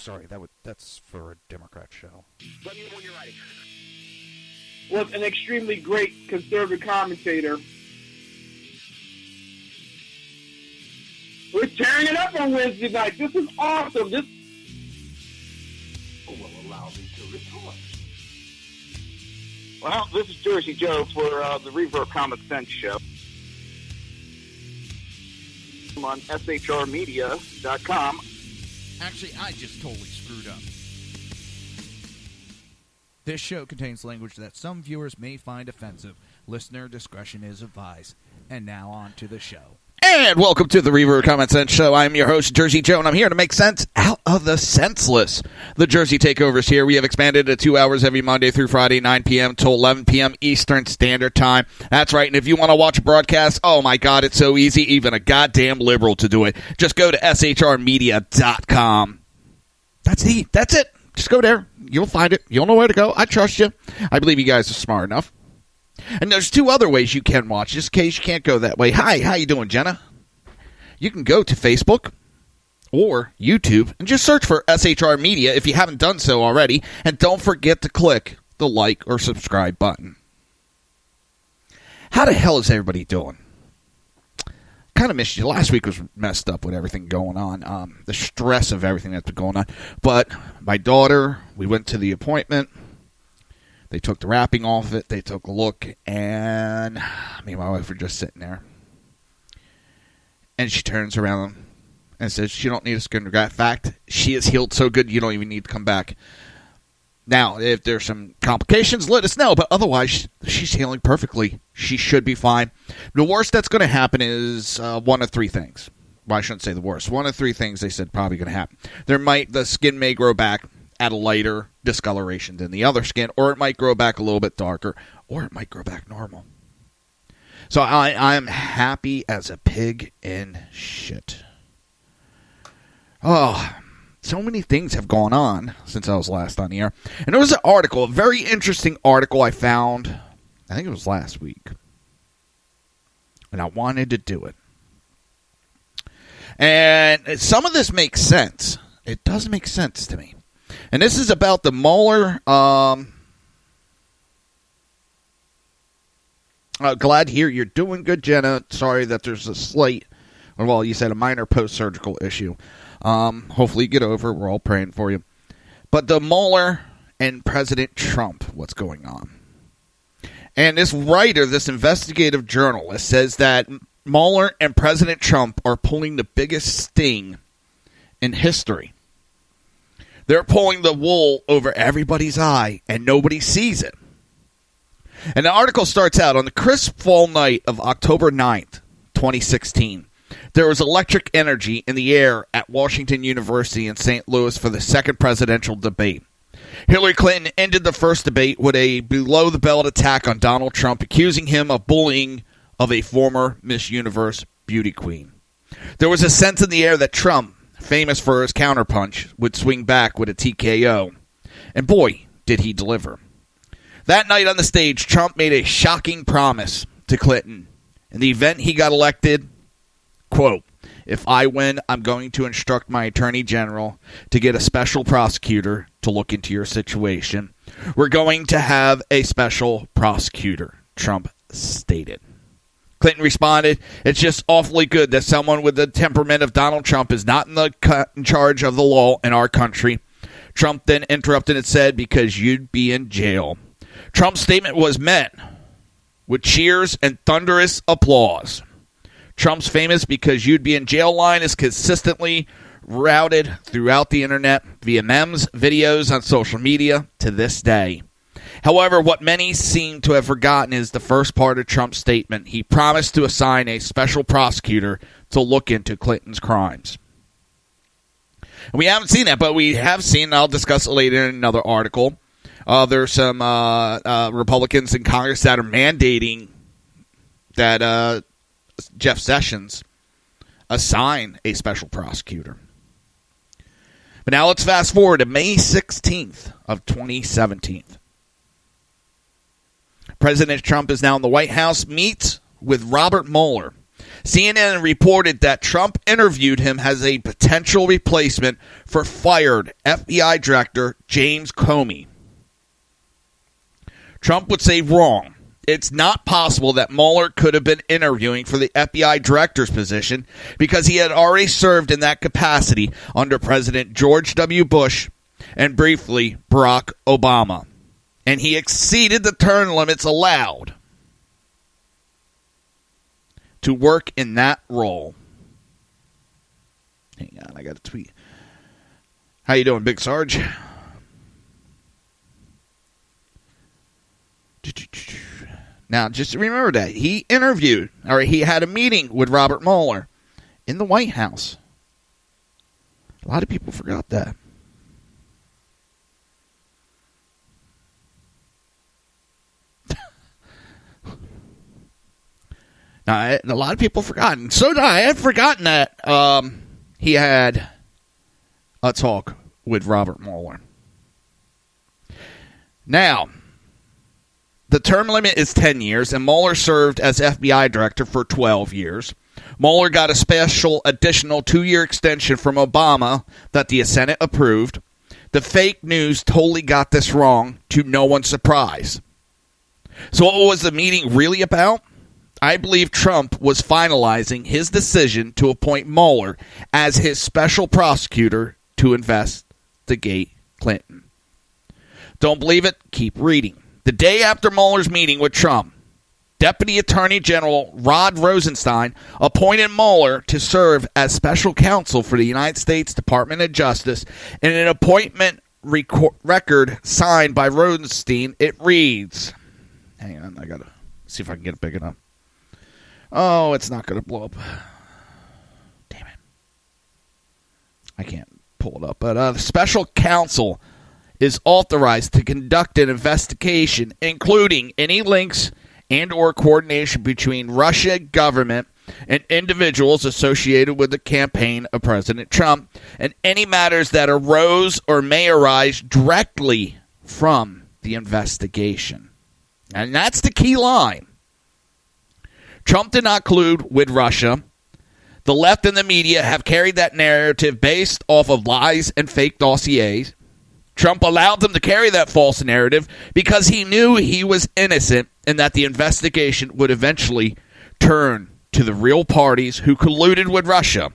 sorry, that's for a Democrat show. Let me know when you're ready. Was an extremely great conservative commentator. We're tearing it up on Wednesday night. This is awesome. This will allow me to retort. Well, this is Jersey Joe for the Reaver of Common Sense show. I'm on shrmedia.com. Actually, I just totally screwed up. This show contains language that some viewers may find offensive. Listener discretion is advised. And now on to the show. And welcome to the Reaver of Common Sense show. I'm your host, Jersey Joe, and I'm here to make sense out of the senseless. The Jersey Takeover's here. We have expanded to 2 hours every Monday through Friday, 9 p.m. to 11 p.m. Eastern Standard Time. That's right, and if you want to watch a broadcast, oh my God, it's so easy, even a goddamn liberal to do it. Just go to shrmedia.com. That's it. Just go there. You'll find it. You'll know where to go. I trust you. I believe you guys are smart enough. And there's two other ways you can watch, just in case you can't go that way. Hi, how you doing, Jenna? You can go to Facebook or YouTube and just search for SHR Media if you haven't done so already. And don't forget to click the like or subscribe button. How the hell is everybody doing? Kind of missed you. Last week was messed up with everything going on. The stress of everything that's been going on. But my daughter, we went to the appointment. They took the wrapping off it. They took a look, and me and my wife were just sitting there. And she turns around and says, "You don't need a skin graft. In fact, she is healed so good you don't even need to come back." Now, if there's some complications, let us know. But otherwise, she's healing perfectly. She should be fine. The worst that's going to happen is one of three things. Well, I shouldn't say the worst. One of three things they said probably going to happen. The skin may grow back at a lighter discoloration than the other skin, or it might grow back a little bit darker, or it might grow back normal. So I am happy as a pig in shit. Oh, so many things have gone on since I was last on the air. And there was an article, a very interesting article I found, I think it was last week. And I wanted to do it. And some of this makes sense. It does make sense to me. And this is about the Mueller. Glad to hear you're doing good, Jenna. Sorry that there's you said a minor post-surgical issue. Hopefully you get over. We're all praying for you. But the Mueller and President Trump, what's going on? And this writer, this investigative journalist, says that Mueller and President Trump are pulling the biggest sting in history. They're pulling the wool over everybody's eye, and nobody sees it. And the article starts out, on the crisp fall night of October 9th, 2016, there was electric energy in the air at Washington University in St. Louis for the second presidential debate. Hillary Clinton ended the first debate with a below-the-belt attack on Donald Trump, accusing him of bullying of a former Miss Universe beauty queen. There was a sense in the air that Trump, famous for his counterpunch, would swing back with a TKO. And boy, did he deliver. That night on the stage, Trump made a shocking promise to Clinton. In the event he got elected, quote, "If I win, I'm going to instruct my attorney general to get a special prosecutor to look into your situation. We're going to have a special prosecutor," Trump stated. Clinton responded, "It's just awfully good that someone with the temperament of Donald Trump is not in charge of the law in our country." Trump then interrupted and said, "Because you'd be in jail." Trump's statement was met with cheers and thunderous applause. Trump's famous "because you'd be in jail" line is consistently routed throughout the internet via memes, videos on social media to this day. However, what many seem to have forgotten is the first part of Trump's statement. He promised to assign a special prosecutor to look into Clinton's crimes. And we haven't seen that, but we have seen, and I'll discuss it later in another article, there's some Republicans in Congress that are mandating that Jeff Sessions assign a special prosecutor. But now let's fast forward to May 16th of 2017. President Trump is now in the White House, meets with Robert Mueller. CNN reported that Trump interviewed him as a potential replacement for fired FBI Director James Comey. Trump would say wrong. It's not possible that Mueller could have been interviewing for the FBI director's position because he had already served in that capacity under President George W. Bush and briefly Barack Obama. And he exceeded the term limits allowed to work in that role. Hang on, I got a tweet. How you doing, Big Sarge? Now, just remember that he had a meeting with Robert Mueller in the White House. A lot of people forgot that. Now, a lot of people forgotten. So did I. I had forgotten that he had a talk with Robert Mueller. Now, the term limit is 10 years, and Mueller served as FBI director for 12 years. Mueller got a special additional 2-year extension from Obama that the Senate approved. The fake news totally got this wrong, to no one's surprise. So what was the meeting really about? I believe Trump was finalizing his decision to appoint Mueller as his special prosecutor to investigate Clinton. Don't believe it? Keep reading. The day after Mueller's meeting with Trump, Deputy Attorney General Rod Rosenstein appointed Mueller to serve as special counsel for the United States Department of Justice. In an appointment record signed by Rosenstein, it reads... Hang on, I got to see if I can get it big enough. Oh, it's not going to blow up. Damn it. I can't pull it up. But the special counsel is authorized to conduct an investigation, including any links and or coordination between Russia government and individuals associated with the campaign of President Trump, and any matters that arose or may arise directly from the investigation. And that's the key line. Trump did not collude with Russia. The left and the media have carried that narrative based off of lies and fake dossiers. Trump allowed them to carry that false narrative because he knew he was innocent and that the investigation would eventually turn to the real parties who colluded with Russia.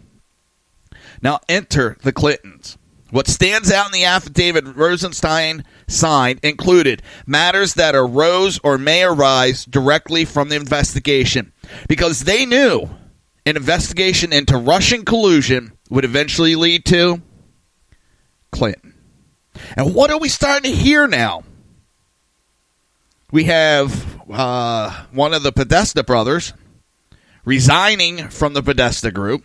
Now enter the Clintons. What stands out in the affidavit Rosenstein signed included matters that arose or may arise directly from the investigation because they knew an investigation into Russian collusion would eventually lead to Clinton. And what are we starting to hear now? We have one of the Podesta brothers resigning from the Podesta group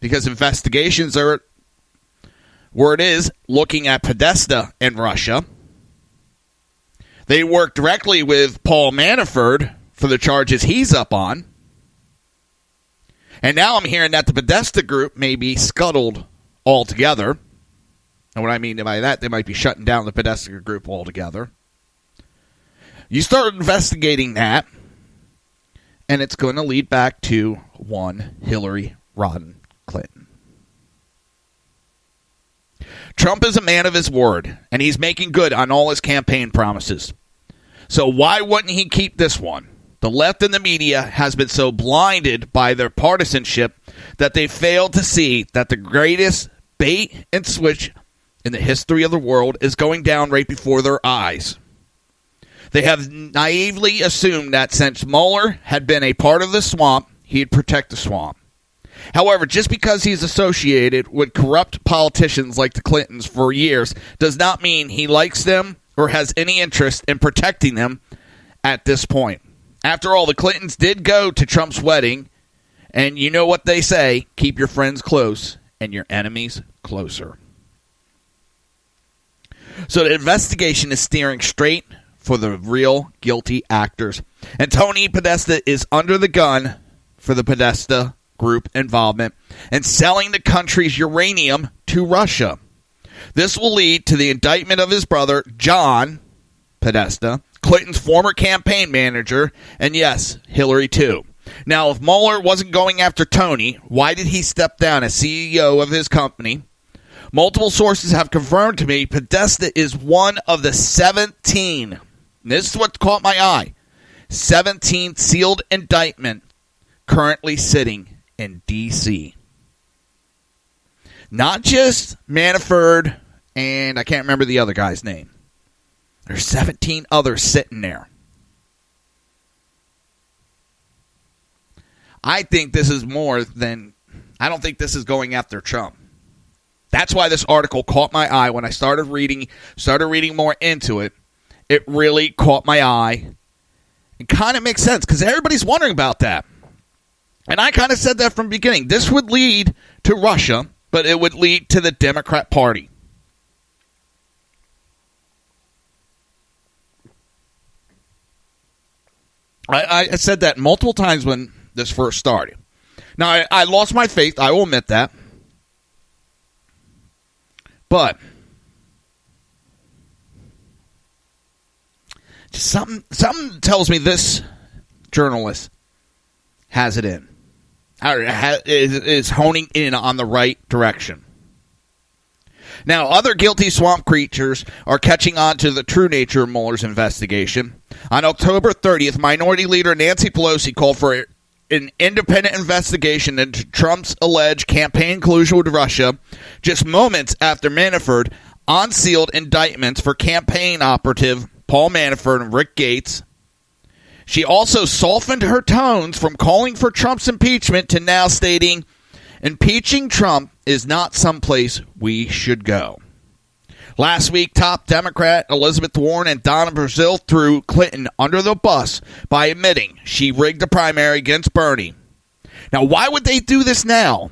because investigations are, word is, looking at Podesta and Russia. They work directly with Paul Manafort for the charges he's up on. And now I'm hearing that the Podesta group may be scuttled altogether. And what I mean by that, they might be shutting down the Podesta group altogether. You start investigating that, and it's going to lead back to one Hillary Rodham Clinton. Trump is a man of his word, and he's making good on all his campaign promises. So why wouldn't he keep this one? The left and the media has been so blinded by their partisanship that they failed to see that the greatest bait and switch in the history of the world is going down right before their eyes. They have naively assumed that since Mueller had been a part of the swamp, he'd protect the swamp. However, just because he's associated with corrupt politicians like the Clintons for years does not mean he likes them or has any interest in protecting them at this point. After all, the Clintons did go to Trump's wedding, and you know what they say, keep your friends close and your enemies closer. So the investigation is steering straight for the real guilty actors. And Tony Podesta is under the gun for the Podesta group involvement and selling the country's uranium to Russia. This will lead to the indictment of his brother, John Podesta, Clinton's former campaign manager, and yes, Hillary too. Now, if Mueller wasn't going after Tony, why did he step down as CEO of his company? Multiple sources have confirmed to me Podesta is one of the 17, and this is what caught my eye, 17 sealed indictment currently sitting in D.C. Not just Manafort and I can't remember the other guy's name. There's 17 others sitting there. I think this is more than, I don't think this is going after Trump. That's why this article caught my eye when I started reading more into it. It really caught my eye. It kind of makes sense because everybody's wondering about that. And I kind of said that from the beginning. This would lead to Russia, but it would lead to the Democrat Party. I said that multiple times when this first started. Now, I lost my faith. I will admit that. But just something tells me this journalist has it in. Is honing in on the right direction. Now, other guilty swamp creatures are catching on to the true nature of Mueller's investigation. On October 30th, Minority Leader Nancy Pelosi called for an independent investigation into Trump's alleged campaign collusion with Russia just moments after Manafort unsealed indictments for campaign operative Paul Manafort and Rick Gates. She also softened her tones from calling for Trump's impeachment to now stating, impeaching Trump is not someplace we should go. Last week, top Democrat Elizabeth Warren and Donna Brazile threw Clinton under the bus by admitting she rigged the primary against Bernie. Now, why would they do this now?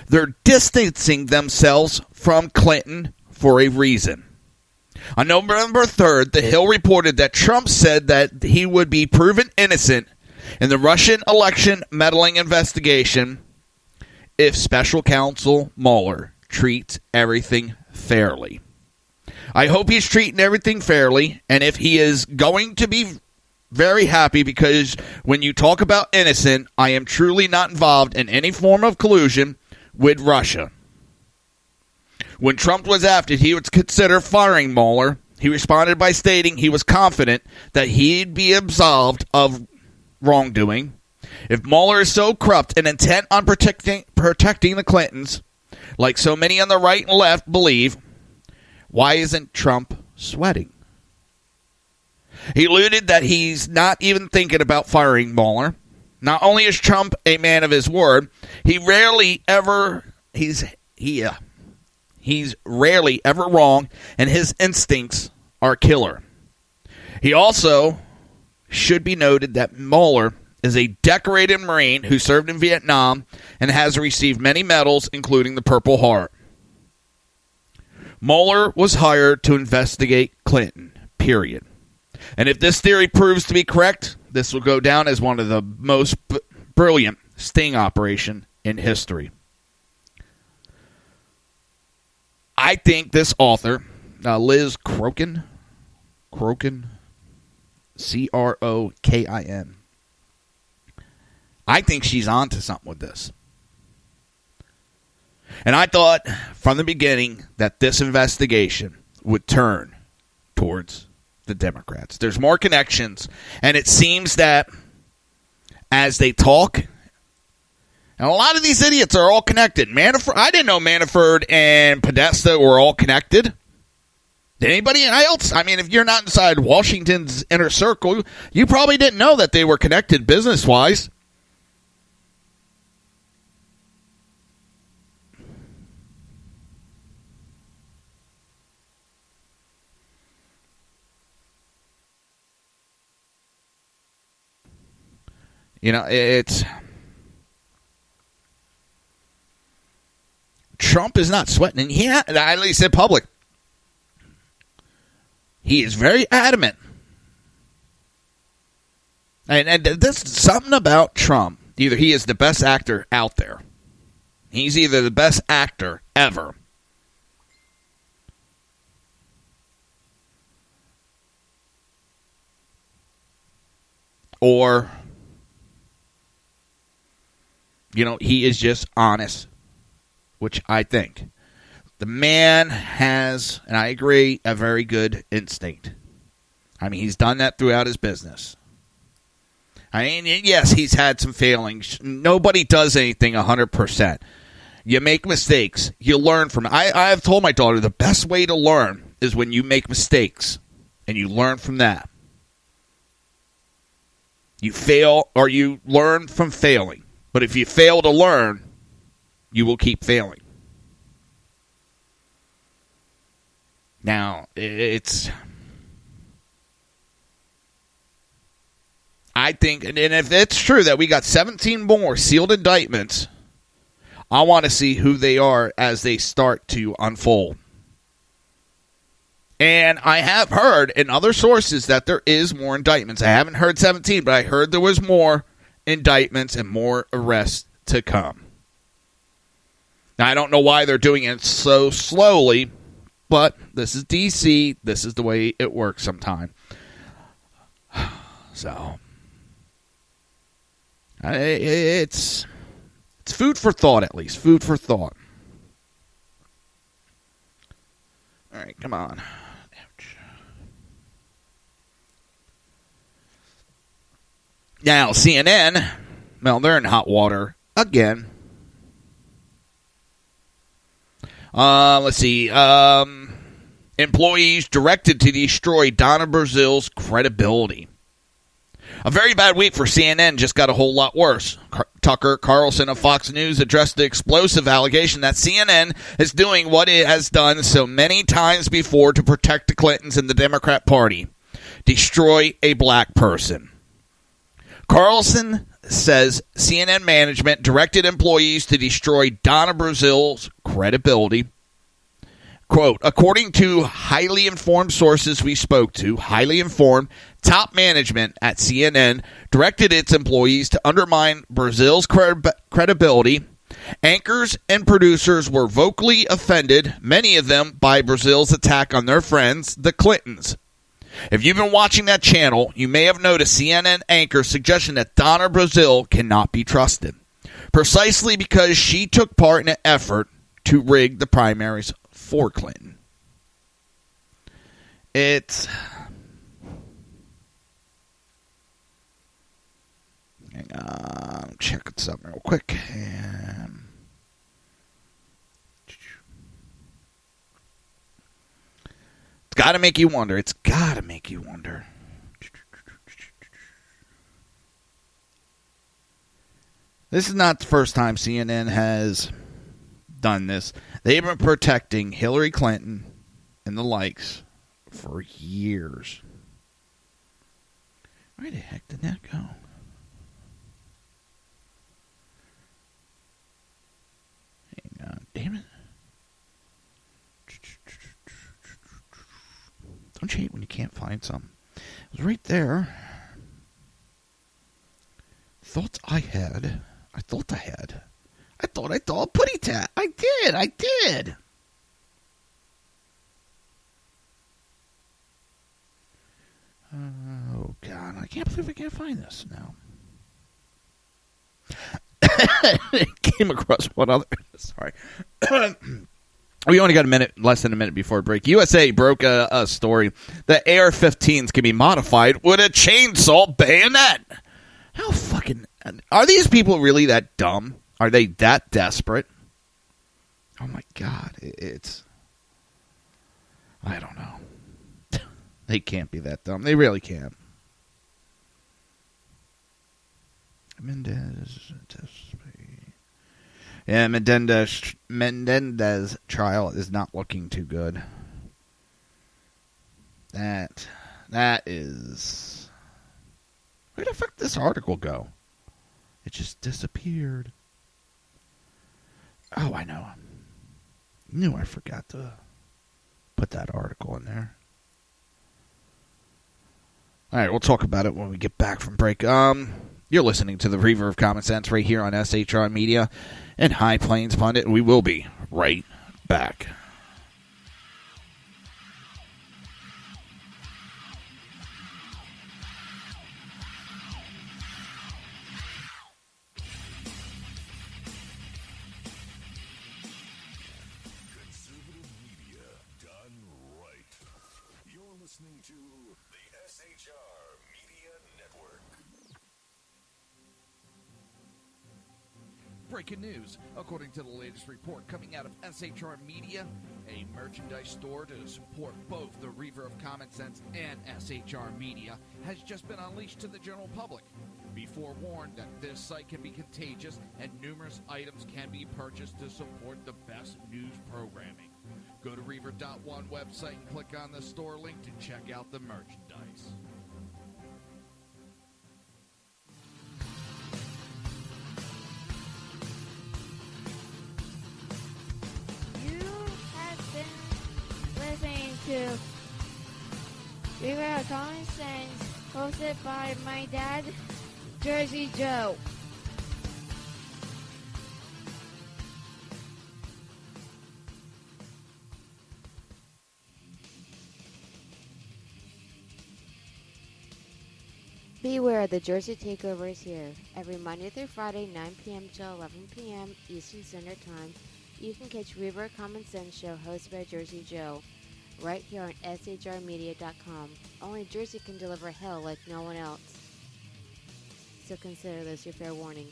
They're distancing themselves from Clinton for a reason. On November 3rd, The Hill reported that Trump said that he would be proven innocent in the Russian election meddling investigation if special counsel Mueller treats everything fairly. I hope he's treating everything fairly, and if he is going to be very happy, because when you talk about innocent, I am truly not involved in any form of collusion with Russia. When Trump was asked if he would consider firing Mueller, he responded by stating he was confident that he'd be absolved of wrongdoing. If Mueller is so corrupt and intent on protecting the Clintons, like so many on the right and left believe, why isn't Trump sweating? He alluded that he's not even thinking about firing Mueller. Not only is Trump a man of his word, he's rarely ever wrong, and his instincts are killer. He also should be noted that Mueller is a decorated Marine who served in Vietnam and has received many medals, including the Purple Heart. Mueller was hired to investigate Clinton, period. And if this theory proves to be correct, this will go down as one of the most brilliant sting operation in history. I think this author, Liz Crokin, Crokin, I think she's on to something with this. And I thought from the beginning that this investigation would turn towards the Democrats. There's more connections, and it seems that as they talk, and a lot of these idiots are all connected. I didn't know Manafort and Podesta were all connected. Did anybody else? I mean, if you're not inside Washington's inner circle, you probably didn't know that they were connected business-wise. You know, it's... Trump is not sweating. And he, at least in public, he is very adamant. And there's something about Trump. Either he is the best actor out there. He's either the best actor ever. Or He is just honest, which I think. The man has, and I agree, a very good instinct. I mean, he's done that throughout his business. I mean, yes, he's had some failings. Nobody does anything 100%. You make mistakes. You learn from it. I've told my daughter the best way to learn is when you make mistakes, and you learn from that. You fail, or you learn from failing. But if you fail to learn, you will keep failing. Now, I think, and if it's true that we got 17 more sealed indictments, I want to see who they are as they start to unfold. And I have heard in other sources that there is more indictments. I haven't heard 17, but I heard there was more indictments and more arrests to come. Now, I don't know why they're doing it so slowly, but this is D.C. This is the way it works sometimes. So, it's food for thought, at least. Food for thought. All right, come on. Ouch. Now, CNN, well, they're in hot water again. Let's see. Employees directed to destroy Donna Brazil's credibility. A very bad week for CNN just got a whole lot worse. Tucker Carlson of Fox News addressed the explosive allegation that CNN is doing what it has done so many times before to protect the Clintons and the Democrat Party: destroy a black person. Carlson says CNN management directed employees to destroy Donna Brazil's credibility. Quote, according to highly informed sources we spoke to, highly informed, top management at CNN directed its employees to undermine Brazil's credibility. Anchors and producers were vocally offended, many of them by Brazil's attack on their friends, the Clintons. If you've been watching that channel, you may have noticed CNN anchor suggestion that Donna Brazil cannot be trusted, precisely because she took part in an effort to rig the primaries for Clinton. Hang on, check something real quick. It's got to make you wonder. It's got to make you wonder. This is not the first time CNN has done this. They've been protecting Hillary Clinton and the likes for years. Where the heck did that go? Hang on, damn it. Don't you hate when you can't find something? It was right there. I thought I had. Putty tat. I did. Oh, God. I can't believe I can't find this now. Came across one other. Sorry. We only got less than a minute before break. USA broke a story that AR-15s can be modified with a chainsaw bayonet. How fucking... Are these people really that dumb? Are they that desperate? Oh, my God. It's... I don't know. They can't be that dumb. They really can't. Menendez trial is not looking too good. That is... Where the fuck did this article go? It just disappeared. Oh, I know. Knew I forgot to put that article in there. All right, we'll talk about it when we get back from break. You're listening to the Reaver of Common Sense right here on SHR Media and High Plains Pundit, and we will be right back. breaking news. According to the latest report coming out of SHR Media, a merchandise store to support both the Reaver of Common Sense and SHR Media has just been unleashed to the general public. Be forewarned that this site can be contagious and numerous items can be purchased to support the best news programming. Go to Reaver.one website and click on the store link to check out the merchandise. You have been listening to Reaver of Common Sense, hosted by my dad, Jersey Joe. Beware, the Jersey Takeover is here. Every Monday through Friday, 9 p.m. to 11 p.m. Eastern Standard Time, you can catch Reaver of Common Sense show hosted by Jersey Joe, right here on shrmedia.com. Only Jersey can deliver hell like no one else. So consider this your fair warning.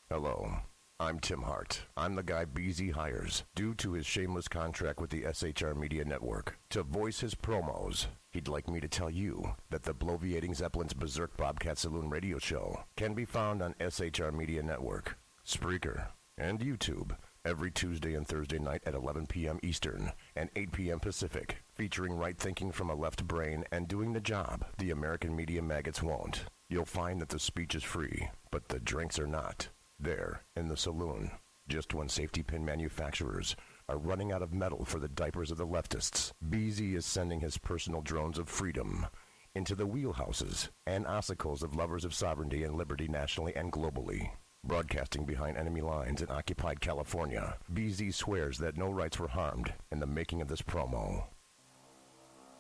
Hello, I'm Tim Hart. I'm the guy BZ hires due to his shameless contract with the SHR Media Network to voice his promos. He'd like me to tell you that the Bloviating Zeppelin's Berserk Bobcat Saloon radio show can be found on SHR Media Network, Spreaker, and YouTube every Tuesday and Thursday night at 11 p.m. Eastern and 8 p.m. Pacific, featuring right thinking from a left brain and doing the job the American media maggots won't. You'll find that the speech is free, but the drinks are not. There, in the saloon, just when safety pin manufacturers are running out of metal for the diapers of the leftists, BZ is sending his personal drones of freedom into the wheelhouses and ossicles of lovers of sovereignty and liberty nationally and globally. Broadcasting behind enemy lines in occupied California, BZ swears that no rights were harmed in the making of this promo.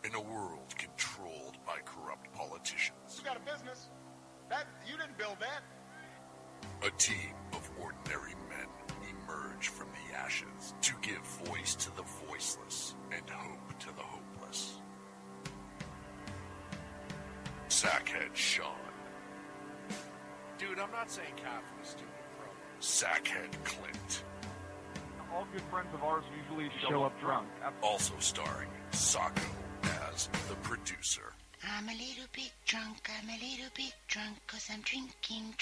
In a world controlled by corrupt politicians, You got a business. That you didn't build that. a team of ordinary men emerge from the ashes to give voice to the voiceless and hope to the hopeless. Sackhead Sean. Dude, I'm not saying cat for the stupid pro. Sackhead Clint. All good friends of ours usually show up drunk. Also starring Sacco as the producer. I'm a little bit drunk, 'cause I'm drinking.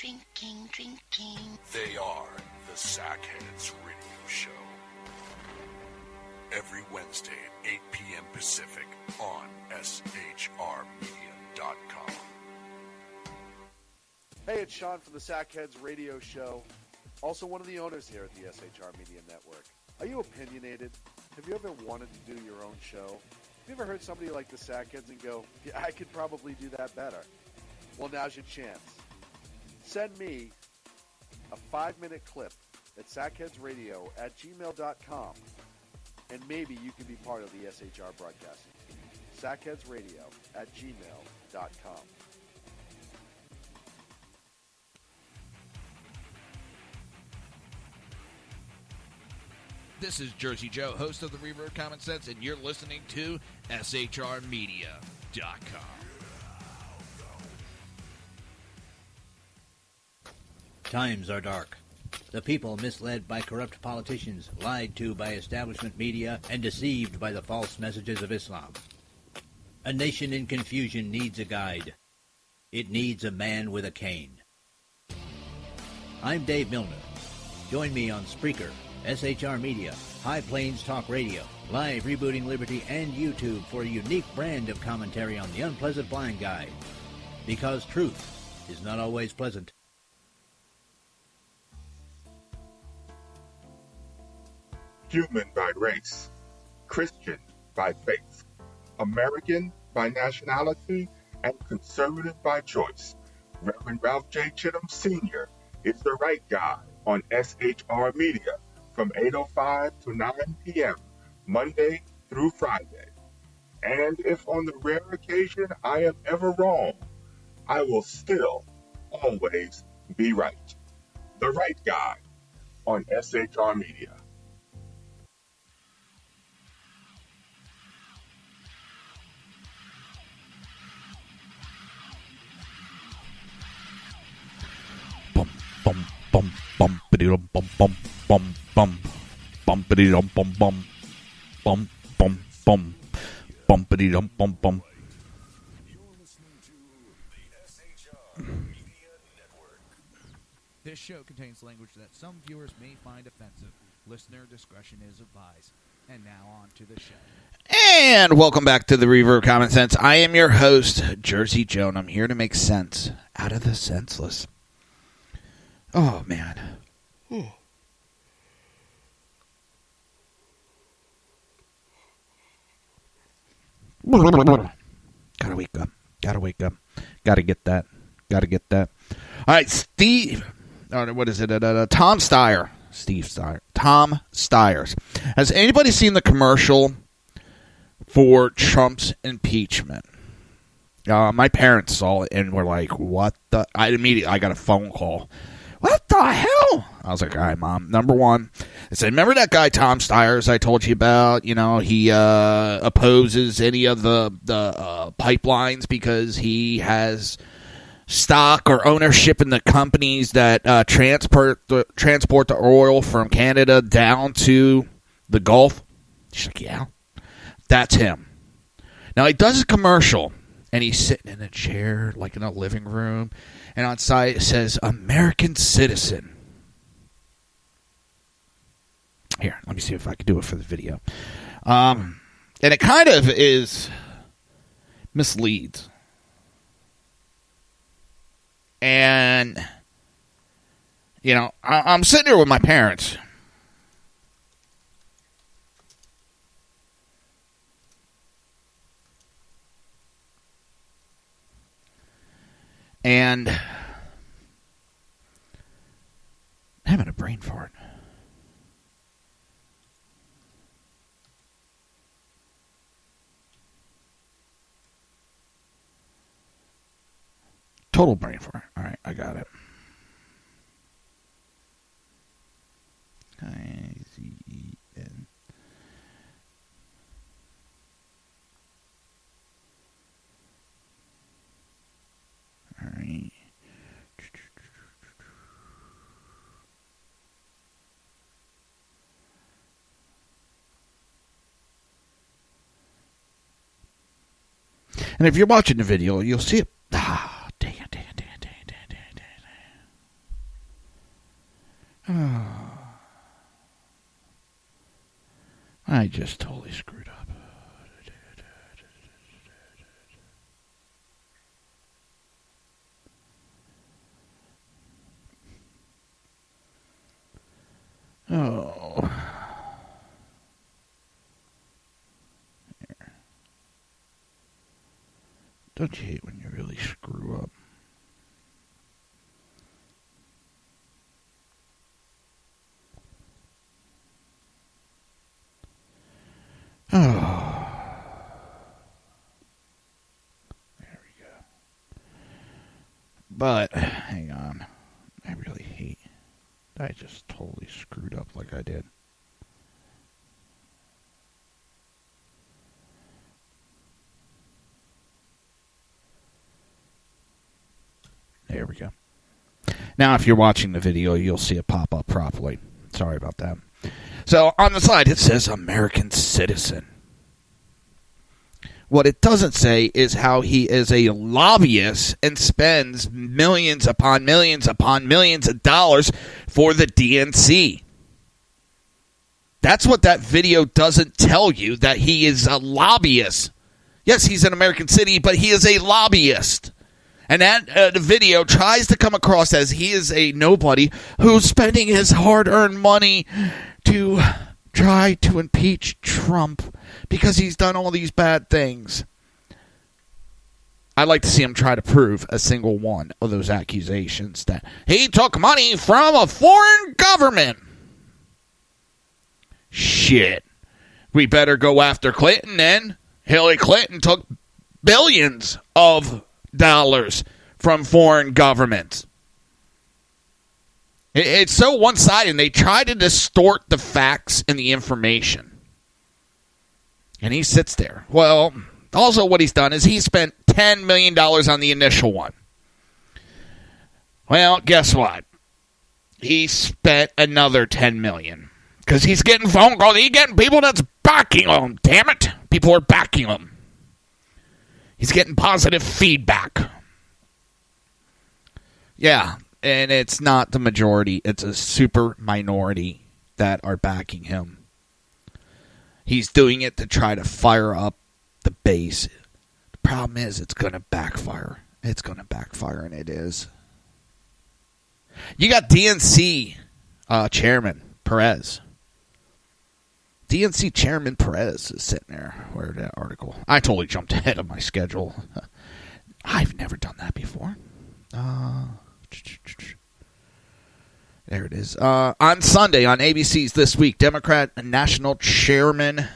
They are the Sackheads Radio Show. Every Wednesday at 8 p.m. Pacific on shrmedia.com. Hey, it's Sean from the Sackheads Radio Show, also one of the owners here at the SHR Media Network. Are you opinionated? Have you ever wanted to do your own show? Have you ever heard somebody like the Sackheads and go, yeah, I could probably do that better? Well, now's your chance. Send me a 5-minute clip at sackheadsradio@gmail.com, and maybe you can be part of the SHR broadcasting team. sackheadsradio@gmail.com. This is Jersey Joe, host of the Reaver of Common Sense, and you're listening to shrmedia.com. Times are dark. The people misled by corrupt politicians, lied to by establishment media, and deceived by the false messages of Islam. A nation in confusion needs a guide. It needs a man with a cane. I'm Dave Milner. Join me on Spreaker, SHR Media, High Plains Talk Radio, Live Rebooting Liberty, and YouTube for a unique brand of commentary on the unpleasant blind guide. Because truth is not always pleasant. Human by race, Christian by faith, American by nationality, and conservative by choice. Reverend Ralph J. Chittum Sr. is the right guy on SHR Media from 8:05 to 9 p.m., Monday through Friday. And if on the rare occasion I am ever wrong, I will still always be right. The right guy on SHR Media. bumpity dum bum bum bum bum bumpity dum bum bum bum bum bum bumpity dum bum bum. This show contains language that some viewers may find offensive. Listener discretion is advised. And now on to the show. And welcome back to the Reaver of Common Sense. I am your host, Jersey Joe, and I'm here to make sense out of the senseless. Oh, man. Gotta wake up. Gotta wake up. Gotta get that. Gotta get that. All right, Steve. What is it? Tom Steyer. Steve Steyer. Tom Steyers. Has anybody seen the commercial for Trump's impeachment? My parents saw it and were like, what the? I got a phone call. What the hell? I was like, all right, Mom. Number one, I said, remember that guy Tom Steyers I told you about? You know, he opposes any of the pipelines because he has stock or ownership in the companies that transport the oil from Canada down to the Gulf. She's like, yeah, that's him. Now, he does a commercial, and he's sitting in a chair, like in a living room, and on side it says, American citizen. Here, let me see if I can do it for the video. And it kind of is misleads. And, you know, I'm sitting here with my parents. And having a brain fart. Total brain fart. All right, I got it. I-Z-E-N. All right. And if you're watching the video, you'll see it. I just totally screwed up. Oh. Here. Don't you hate when you really screw up? Oh. There we go. But, hang on. I really hate. I just totally screwed up like I did. There we go. Now, if you're watching the video, you'll see it pop up properly. Sorry about that. So, on the side, it says American citizen. What it doesn't say is how he is a lobbyist and spends millions upon millions upon millions of dollars for the DNC. That's what that video doesn't tell you, that he is a lobbyist. Yes, he's an American citizen, but he is a lobbyist. And that the video tries to come across as he is a nobody who's spending his hard-earned money to try to impeach Trump because he's done all these bad things. I'd like to see him try to prove a single one of those accusations that he took money from a foreign government. Shit. We better go after Clinton then. Hillary Clinton took billions of dollars from foreign governments. It's so one-sided, and they try to distort the facts and the information. And he sits there. Well, also what he's done is he spent $10 million on the initial one. Well, guess what? he spent another $10 million. Because he's getting phone calls. He's getting people that's backing him. Damn it. People are backing him. He's getting positive feedback. Yeah, and it's not the majority. It's a super minority that are backing him. He's doing it to try to fire up the base. The problem is it's going to backfire. It's going to backfire, and it is. You got DNC chairman Perez. DNC chairman Perez is sitting there. Where's that article? I totally jumped ahead of my schedule. I've never done that before. There it is. On Sunday on ABC's This Week, Democrat National Chairman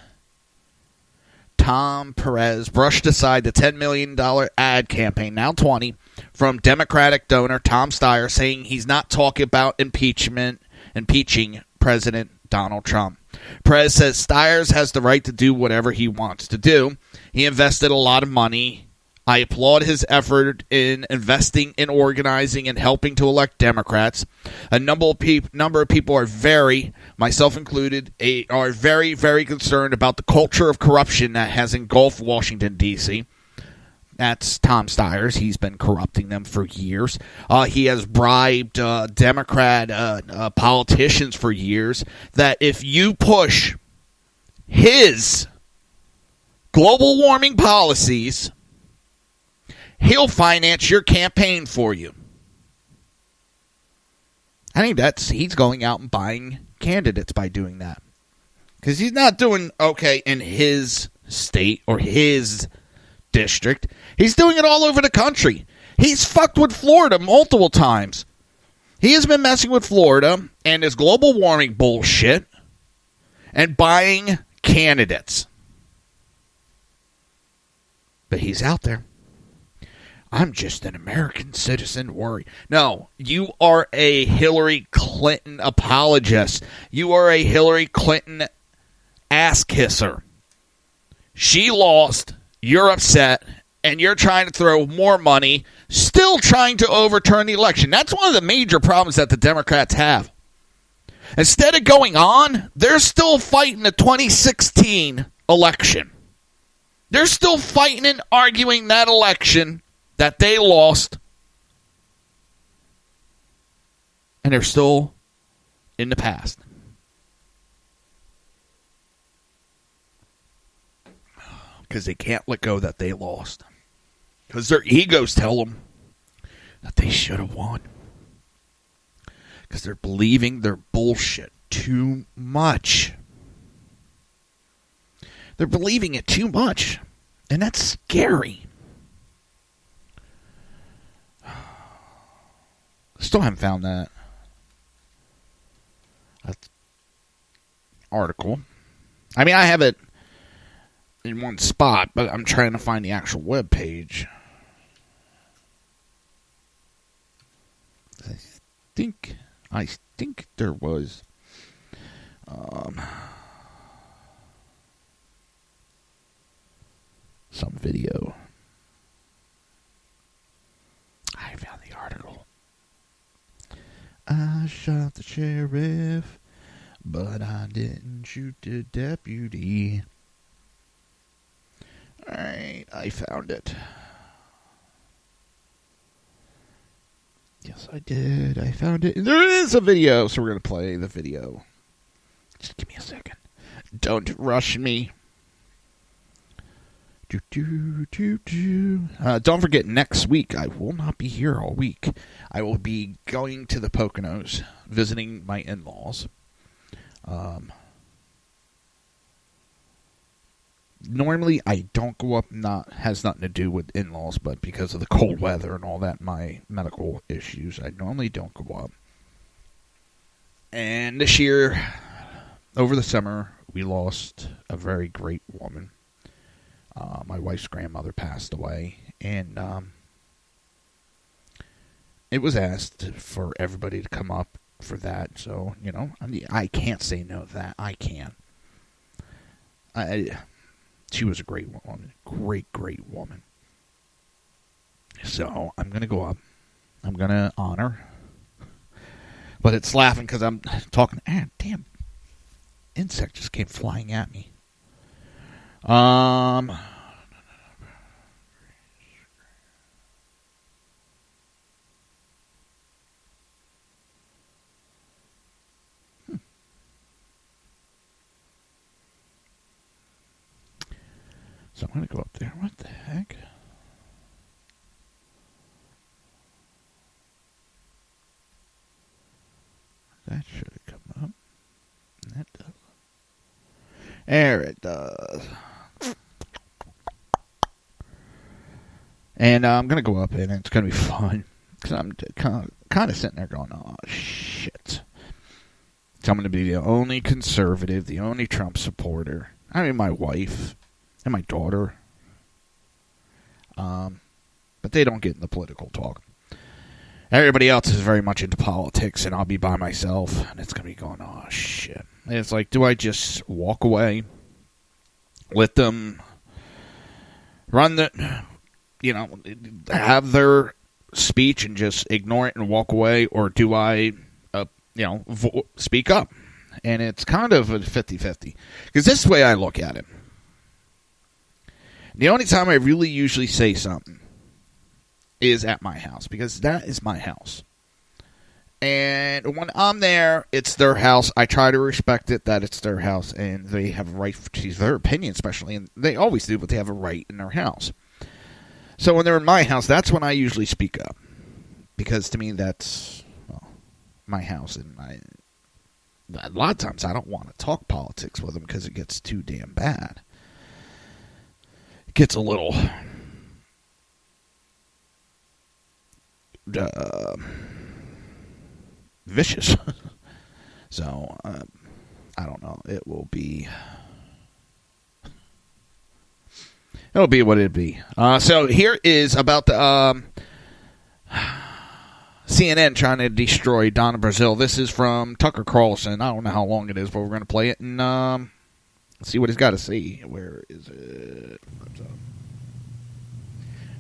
Tom Perez brushed aside the $10 million ad campaign, now 20, from Democratic donor Tom Steyer, saying he's not talking about impeaching President Donald Trump. Perez says Steyer has the right to do whatever he wants to do. He invested a lot of money. I applaud his effort in investing in organizing and helping to elect Democrats. A number of people are myself included, are very, very concerned about the culture of corruption that has engulfed Washington, D.C. That's Tom Steyer. He's been corrupting them for years. He has bribed Democrat politicians for years that if you push his global warming policies, he'll finance your campaign for you. I think he's going out and buying candidates by doing that. Because he's not doing okay in his state or his district. He's doing it all over the country. He's fucked with Florida multiple times. He has been messing with Florida and his global warming bullshit and buying candidates. But he's out there. I'm just an American citizen worry. No, you are a Hillary Clinton apologist. You are a Hillary Clinton ass kisser. She lost. You're upset. And you're trying to throw more money, still trying to overturn the election. That's one of the major problems that the Democrats have. Instead of going on, they're still fighting the 2016 election. They're still fighting and arguing that election that they lost, and they're still in the past. Because they can't let go that they lost. Because their egos tell them that they should have won. Because they're believing their bullshit too much. They're believing it too much. And that's scary. Still haven't found that article. I mean, I have it in one spot, but I'm trying to find the actual web page. I think there was some video. I found the article. I shot the sheriff, but I didn't shoot the deputy. Alright, I found it. Yes, I did. I found it. There is a video, so we're going to play the video. Just give me a second. Don't rush me. Don't forget, next week, I will not be here all week. I will be going to the Poconos, visiting my in-laws. Normally, I don't go up, has nothing to do with in-laws, but because of the cold weather and all that, my medical issues, I normally don't go up. And this year, over the summer, we lost a very great woman. My wife's grandmother passed away, and it was asked for everybody to come up for that. So, you know, I can't say no to that. I can't. She was a great woman. Great woman. So, I'm going to go up. I'm going to honor. But it's laughing because I'm talking. Damn insect just came flying at me. So I'm going to go up there. What the heck? That should have come up. That does. There it does. And I'm going to go up and it's going to be fun. Because I'm kind of sitting there going, oh, shit. So I'm going to be the only conservative, the only Trump supporter. I mean, my wife and my daughter. But they don't get in the political talk. Everybody else is very much into politics, and I'll be by myself, and it's going to be going, oh, shit. And it's like, do I just walk away, let them run the, have their speech and just ignore it and walk away, or do I, speak up? And it's kind of a 50-50. Because this is the way I look at it. The only time I really usually say something is at my house, because that is my house. And when I'm there, it's their house. I try to respect it, that it's their house, and they have a right to their opinion, especially, and they always do, but they have a right in their house. So when they're in my house, that's when I usually speak up, because to me, that's my house, and a lot of times I don't want to talk politics with them because it gets too damn bad. It gets a little vicious. So I don't know. It'll be what it'd be. So here is about the CNN trying to destroy Donna Brazile. This is from Tucker Carlson. I don't know how long it is, but we're going to play it and see what he's got to say. Where is it?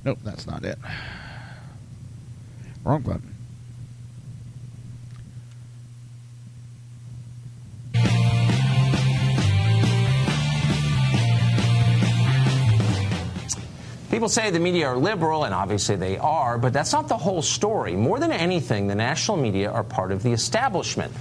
Nope, that's not it. Wrong button. People say the media are liberal, and obviously they are, but that's not the whole story. More than anything, the national media are part of the establishment.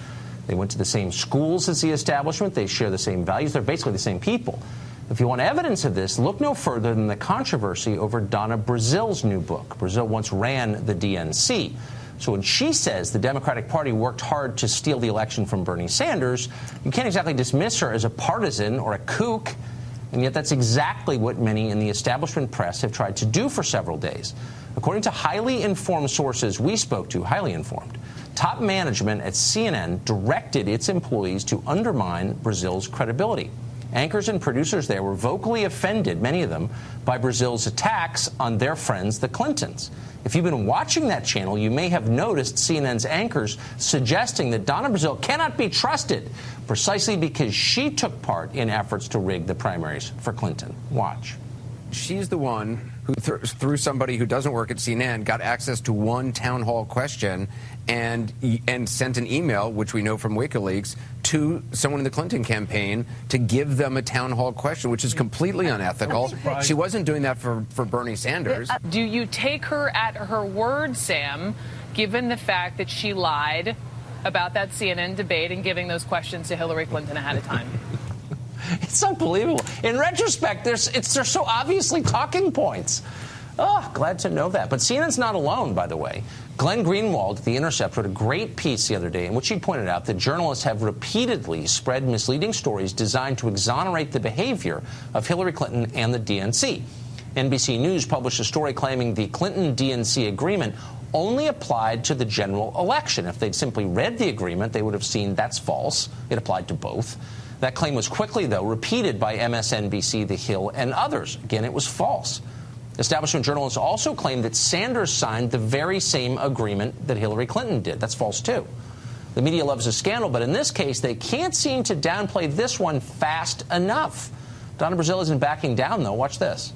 They went to the same schools as the establishment. They share the same values. They're basically the same people. If you want evidence of this, look no further than the controversy over Donna Brazile's new book. Brazile once ran the DNC. So when she says the Democratic Party worked hard to steal the election from Bernie Sanders, you can't exactly dismiss her as a partisan or a kook. And yet that's exactly what many in the establishment press have tried to do for several days. According to highly informed sources we spoke to, highly informed, top management at CNN directed its employees to undermine Brazile's credibility. Anchors and producers there were vocally offended, many of them, by Brazile's attacks on their friends, the Clintons. If you've been watching that channel, you may have noticed CNN's anchors suggesting that Donna Brazile cannot be trusted precisely because she took part in efforts to rig the primaries for Clinton. Watch. She's the one who, through somebody who doesn't work at CNN, got access to one town hall question and sent an email, which we know from WikiLeaks, to someone in the Clinton campaign to give them a town hall question, which is completely unethical. She wasn't doing that for Bernie Sanders. Do you take her at her word, Sam, given the fact that she lied about that CNN debate and giving those questions to Hillary Clinton ahead of time? It's unbelievable. In retrospect, they're so obviously talking points. Oh, glad to know that. But CNN's not alone, by the way. Glenn Greenwald at The Intercept wrote a great piece the other day in which he pointed out that journalists have repeatedly spread misleading stories designed to exonerate the behavior of Hillary Clinton and the DNC. NBC News published a story claiming the Clinton-DNC agreement only applied to the general election. If they'd simply read the agreement, they would have seen that's false. It applied to both. That claim was quickly, though, repeated by MSNBC, The Hill, and others. Again, it was false. Establishment journalists also claimed that Sanders signed the very same agreement that Hillary Clinton did. That's false, too. The media loves a scandal, but in this case, they can't seem to downplay this one fast enough. Donna Brazile isn't backing down, though. Watch this.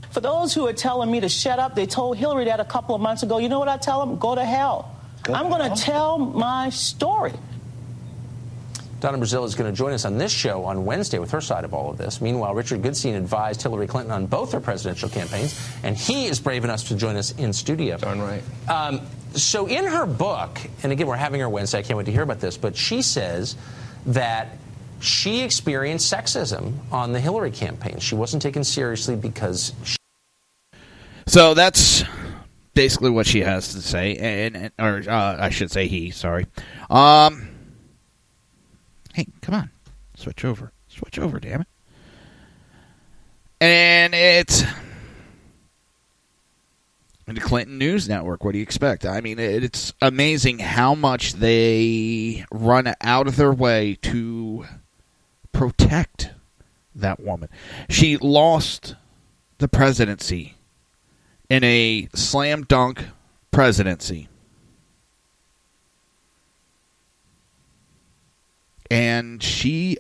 For those who are telling me to shut up, they told Hillary that a couple of months ago. You know what I tell them? Go to hell. I'm going to tell my story. Donna Brazile is going to join us on this show on Wednesday with her side of all of this. Meanwhile, Richard Goodstein advised Hillary Clinton on both her presidential campaigns, and he is brave enough to join us in studio. Darn right. So in her book, and again, we're having her Wednesday, I can't wait to hear about this, but she says that she experienced sexism on the Hillary campaign. She wasn't taken seriously because So that's basically what she has to say, or I should say he, sorry. Hey, come on. Switch over, damn it. And it's the Clinton News Network. What do you expect? I mean, it's amazing how much they run out of their way to protect that woman. She lost the presidency in a slam dunk presidency. And she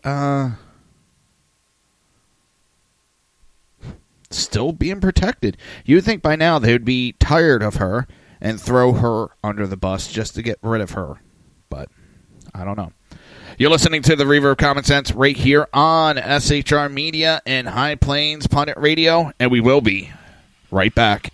still being protected. You would think by now they would be tired of her and throw her under the bus just to get rid of her. But I don't know. You're listening to the Reaver of Common Sense right here on SHR Media and High Plains Pundit Radio, and we will be right back.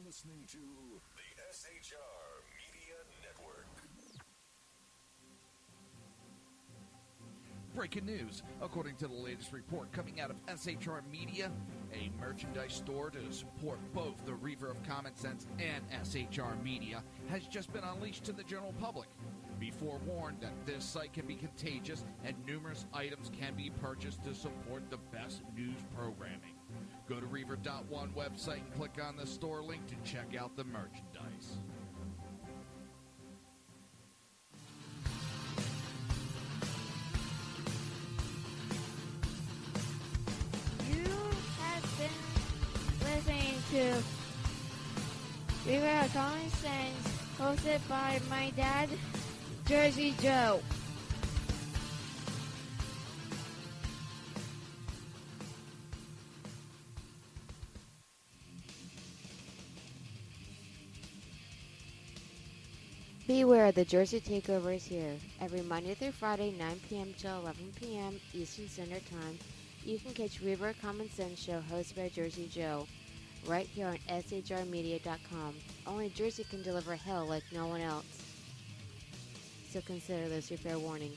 Listening to the SHR Media Network. Breaking news. According to the latest report coming out of SHR Media, a merchandise store to support both the Reaver of Common Sense and SHR Media has just been unleashed to the general public. Be forewarned that this site can be contagious and numerous items can be purchased to support the best news programming. Go to Reaver.one website and click on the store link to check out the merchandise. You have been listening to Reaver of Common Sense, hosted by my dad, Jersey Joe. Beware, the Jersey Takeover is here. Every Monday through Friday, 9 p.m. till 11 p.m. Eastern Standard Time, you can catch Reaver of Common Sense show hosted by Jersey Joe, right here on shrmedia.com. Only Jersey can deliver hell like no one else. So consider this your fair warning.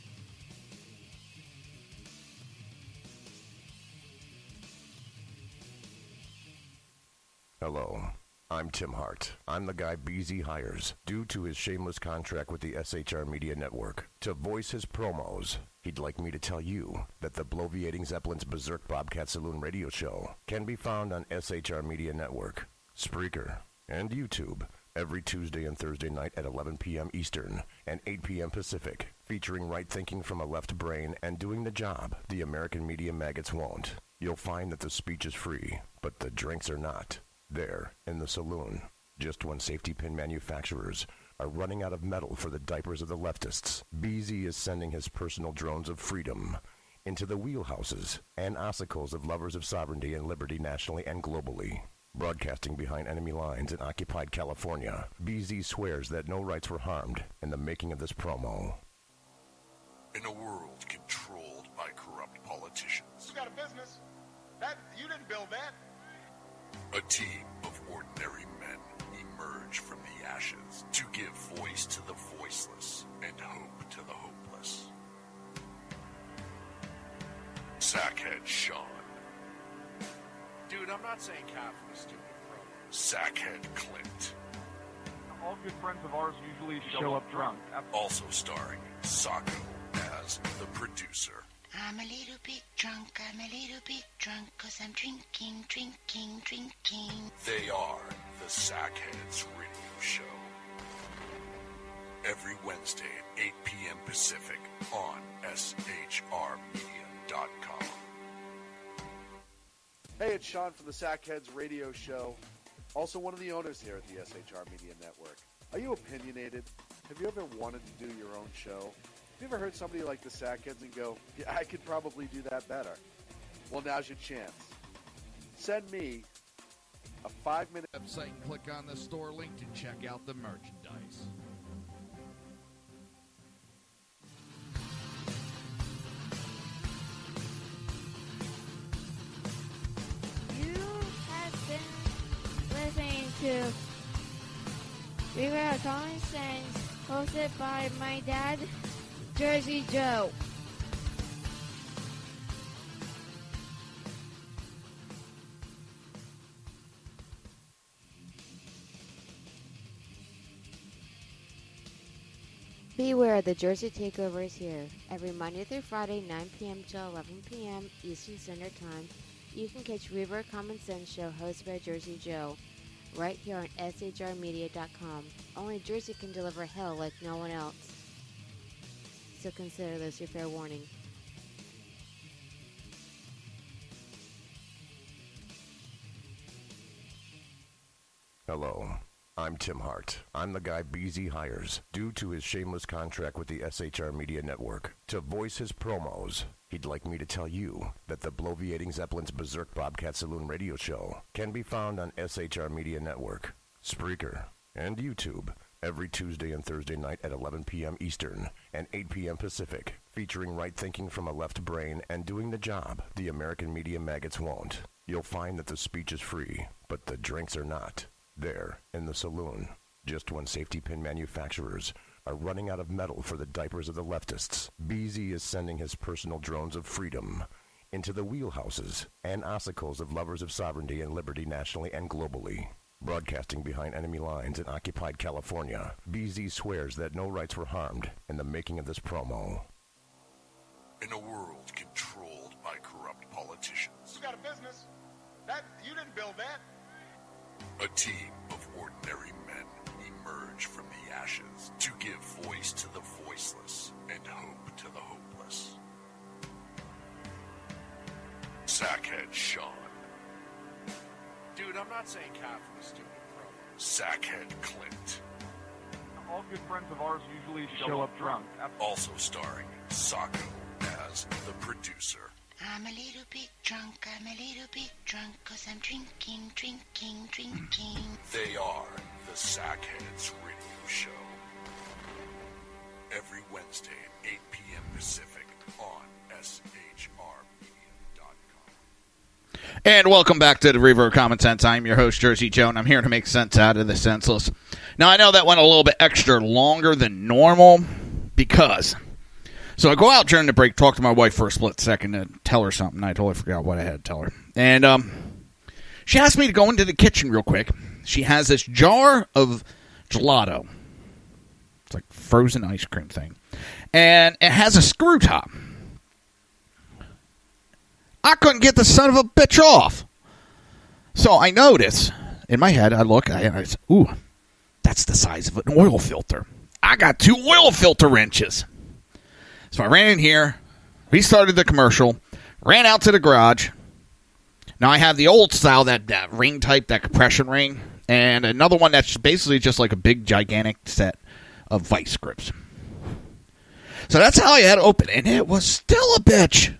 Hello, I'm Tim Hart. I'm the guy BZ hires due to his shameless contract with the SHR Media Network to voice his promos. He'd like me to tell you that the bloviating Zeppelin's Berserk Bobcat Saloon radio show can be found on SHR Media Network, Spreaker, and YouTube every Tuesday and Thursday night at 11 p.m. Eastern and 8 p.m. Pacific, featuring right thinking from a left brain and doing the job the American media maggots won't. You'll find that the speech is free, but the drinks are not. There, in the saloon, just when safety pin manufacturers are running out of metal for the diapers of the leftists, BZ is sending his personal drones of freedom into the wheelhouses and ossicles of lovers of sovereignty and liberty nationally and globally. Broadcasting behind enemy lines in occupied California, BZ swears that no rights were harmed in the making of this promo. In a world controlled by corrupt politicians, You got a business. You didn't build that. a team of ordinary men emerge from the ashes to give voice to the voiceless and hope to the hopeless. Sackhead Sean, Dude, I'm not saying Kath was stupid, bro. Sackhead Clint, All good friends of ours usually show up drunk. also starring Sacco as the producer. I'm a little bit drunk, I'm a little bit drunk, 'cause I'm drinking, drinking, drinking. They are the Sackheads Radio Show. Every Wednesday at 8 p.m. Pacific on shrmedia.com. Hey, it's Sean from the Sackheads Radio Show, Also one of the owners here at the SHR Media Network. Are you opinionated? Have you ever wanted to do your own show? Have you ever heard somebody like the Sackheads and go, yeah, I could probably do that better? Well, now's your chance. Send me a 5-minute website and click on the store link to check out the merchandise. You have been listening to Reaver of Common Sense, hosted by my dad, Jersey Joe. Beware, the Jersey Takeover is here. Every Monday through Friday, 9 p.m. to 11 p.m. Eastern Standard Time, you can catch Reaver of Common Sense show hosted by Jersey Joe, right here on shrmedia.com. Only Jersey can deliver hell like no one else. So consider this your fair warning. Hello, I'm Tim Hart. I'm the guy BZ hires, due to his shameless contract with the SHR Media Network, to voice his promos. He'd like me to tell you that the Bloviating Zeppelin's Berserk Bobcat Saloon radio show can be found on SHR Media Network, Spreaker, and YouTube every Tuesday and Thursday night at 11 p.m. Eastern and 8 p.m. Pacific, featuring right thinking from a left brain and doing the job the American media maggots won't. You'll find that the speech is free, but the drinks are not. There, in the saloon, just when safety pin manufacturers are running out of metal for the diapers of the leftists, BZ is sending his personal drones of freedom into the wheelhouses and ossicles of lovers of sovereignty and liberty nationally and globally. Broadcasting behind enemy lines in occupied California, BZ swears that no rights were harmed in the making of this promo. In a world controlled by corrupt politicians, You got a business. That you didn't build that. a team of ordinary men emerge from the ashes to give voice to the voiceless and hope to the hopeless. Sackhead Sean, Dude, I'm not saying cop for the stupid promo. Sackhead Clint, All good friends of ours usually show up drunk. also starring Sacco as the producer. I'm a little bit drunk, I'm a little bit drunk, 'cause I'm drinking, drinking, drinking. They are the Sackheads Radio Show. Every Wednesday at 8 p.m. Pacific on SHRmedia.com. And welcome back to the Reaver of Common Sense. I'm your host, Jersey Joe, and I'm here to make sense out of the senseless. Now, I know that went a little bit extra longer than normal because... So I go out during the break, talk to my wife for a split second to tell her something. I totally forgot what I had to tell her. And she asked me to go into the kitchen real quick. She has this jar of gelato. It's like frozen ice cream thing. And it has a screw top. I couldn't get the son of a bitch off. So I notice, in my head, I look, and I say, ooh, that's the size of an oil filter. I got 2 oil filter wrenches. So I ran in here, restarted the commercial, ran out to the garage. Now I have the old style, that ring type, that compression ring, and another one that's basically just like a big, gigantic set of vice grips. So that's how I had it open, and it was still a bitch.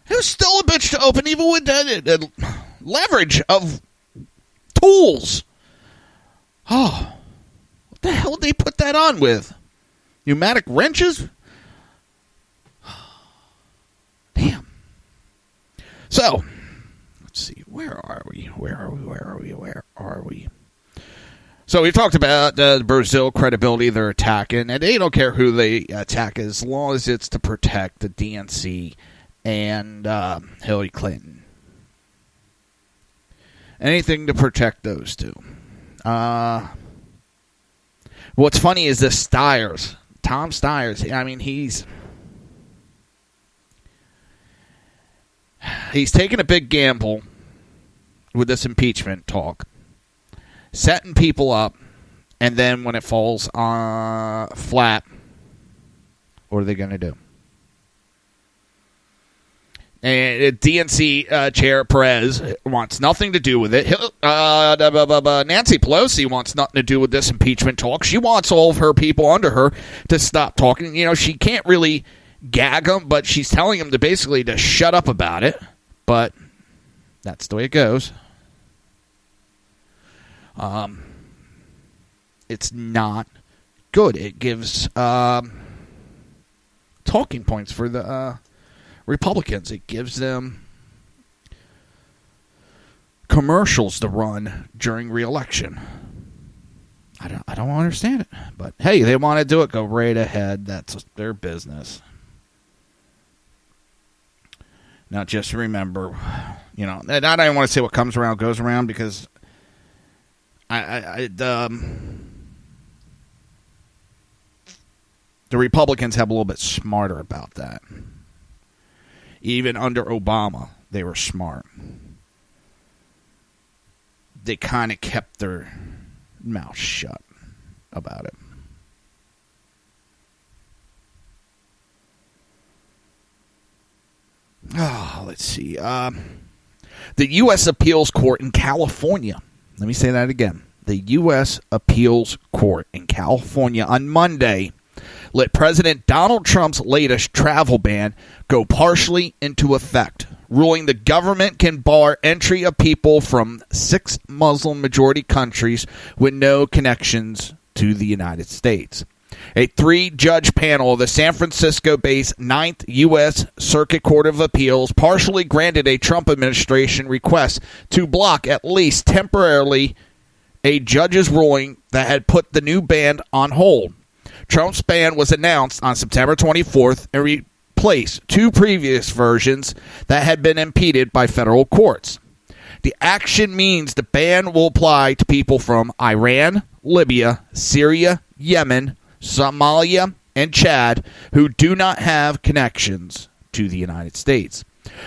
It was still a bitch to open, even with the leverage of tools. Oh, what the hell did they put that on with? Pneumatic wrenches? Damn. So, let's see. Where are we? So we talked about Brazil credibility, their attacking, and they don't care who they attack as long as it's to protect the DNC and Hillary Clinton. Anything to protect those two. What's funny is this Stiers, Tom Stiers. I mean, he's taking a big gamble with this impeachment talk, setting people up, and then when it falls flat, what are they going to do? And DNC Chair Perez wants nothing to do with it. Nancy Pelosi wants nothing to do with this impeachment talk. She wants all of her people under her to stop talking. You know, she can't really gag them, but she's telling them to basically to shut up about it. But that's the way it goes. It's not good. It gives talking points for the Republicans. It gives them commercials to run during re-election. I don't understand it, but hey, they want to do it. Go right ahead. That's their business. Now, just remember, you know, and I don't want to say what comes around goes around, because the Republicans have a little bit smarter about that. Even under Obama, they were smart. They kind of kept their mouth shut about it. Oh, let's see. The U.S. Appeals Court in California. Let me say that again. The U.S. Appeals Court in California on Monday let President Donald Trump's latest travel ban go partially into effect, ruling the government can bar entry of people from 6 Muslim-majority countries with no connections to the United States. A 3-judge panel of the San Francisco-based 9th U.S. Circuit Court of Appeals partially granted a Trump administration request to block, at least temporarily, a judge's ruling that had put the new ban on hold. Trump's ban was announced on September 24th and replaced 2 previous versions that had been impeded by federal courts. The action means the ban will apply to people from Iran, Libya, Syria, Yemen, Somalia, and Chad who do not have connections to the United States.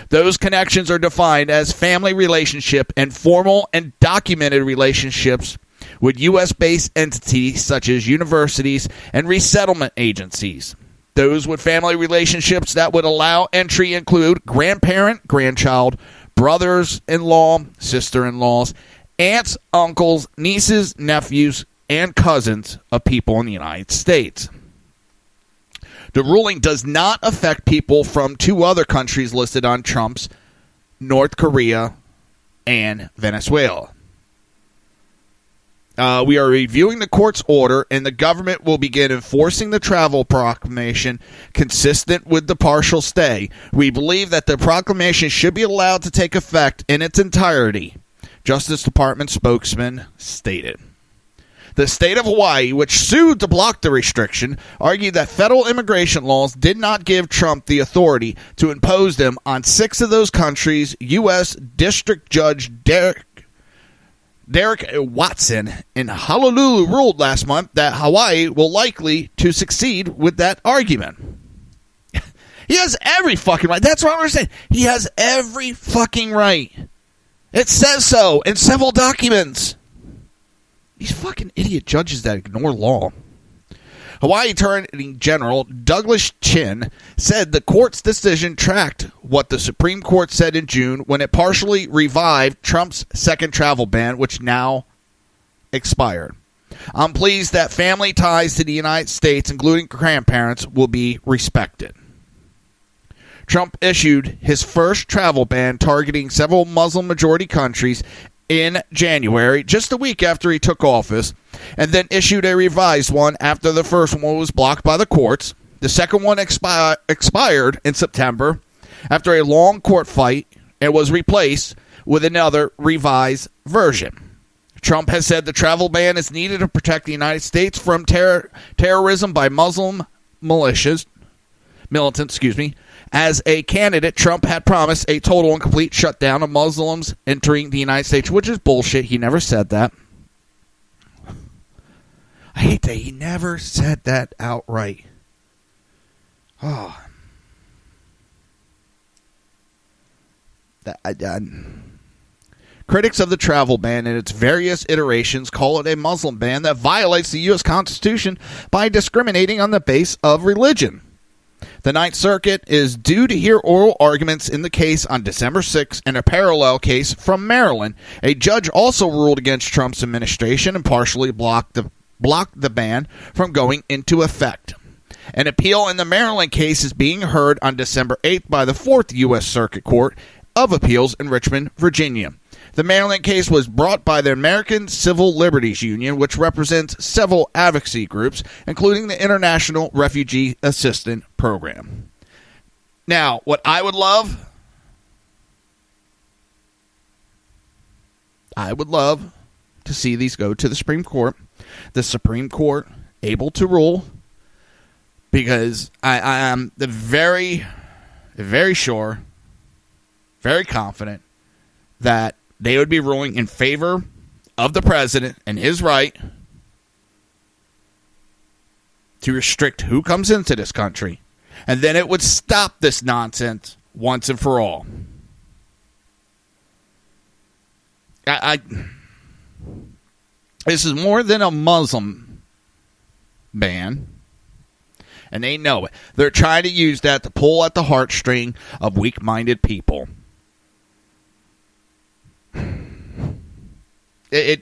Those connections are defined as family relationship and formal and documented relationships with U.S.-based entities such as universities and resettlement agencies. Those with family relationships that would allow entry include grandparent, grandchild, brothers-in-law, sister-in-laws, aunts, uncles, nieces, nephews, and cousins of people in the United States. The ruling does not affect people from 2 other countries listed on Trump's, North Korea and Venezuela. We are reviewing the court's order, and the government will begin enforcing the travel proclamation consistent with the partial stay. We believe that the proclamation should be allowed to take effect in its entirety, Justice Department spokesman stated. The state of Hawaii, which sued to block the restriction, argued that federal immigration laws did not give Trump the authority to impose them on 6 of those countries. U.S. District Judge Derek Watson in Honolulu ruled last month that Hawaii will likely to succeed with that argument. He has every fucking right. That's what I'm saying. He has every fucking right. It says so in several documents. These fucking idiot judges that ignore law. Hawaii Attorney General Douglas Chin said the court's decision tracked what the Supreme Court said in June when it partially revived Trump's second travel ban, which now expired. I'm pleased that family ties to the United States, including grandparents, will be respected. Trump issued his first travel ban targeting several Muslim-majority countries in January, just a week after he took office, and then issued a revised one after the first one was blocked by the courts. The second one expired in September after a long court fight and was replaced with another revised version. Trump has said the travel ban is needed to protect the United States from terrorism by Muslim militants. As a candidate, Trump had promised a total and complete shutdown of Muslims entering the United States, which is bullshit. He never said that. I hate that he never said that outright. Oh. Critics of the travel ban and its various iterations call it a Muslim ban that violates the U.S. Constitution by discriminating on the basis of religion. The Ninth Circuit is due to hear oral arguments in the case on December 6th in a parallel case from Maryland. A judge also ruled against Trump's administration and partially blocked the ban from going into effect. An appeal in the Maryland case is being heard on December 8th by the 4th U.S. Circuit Court of Appeals in Richmond, Virginia. The Maryland case was brought by the American Civil Liberties Union, which represents several advocacy groups, including the International Refugee Assistance Program. Now, what I would love to see these go to the Supreme Court. The Supreme Court able to rule, because I am very, very sure, very confident that they would be ruling in favor of the president and his right to restrict who comes into this country. And then it would stop this nonsense once and for all. This is more than a Muslim ban, and they know it. They're trying to use that to pull at the heartstring of weak-minded people. I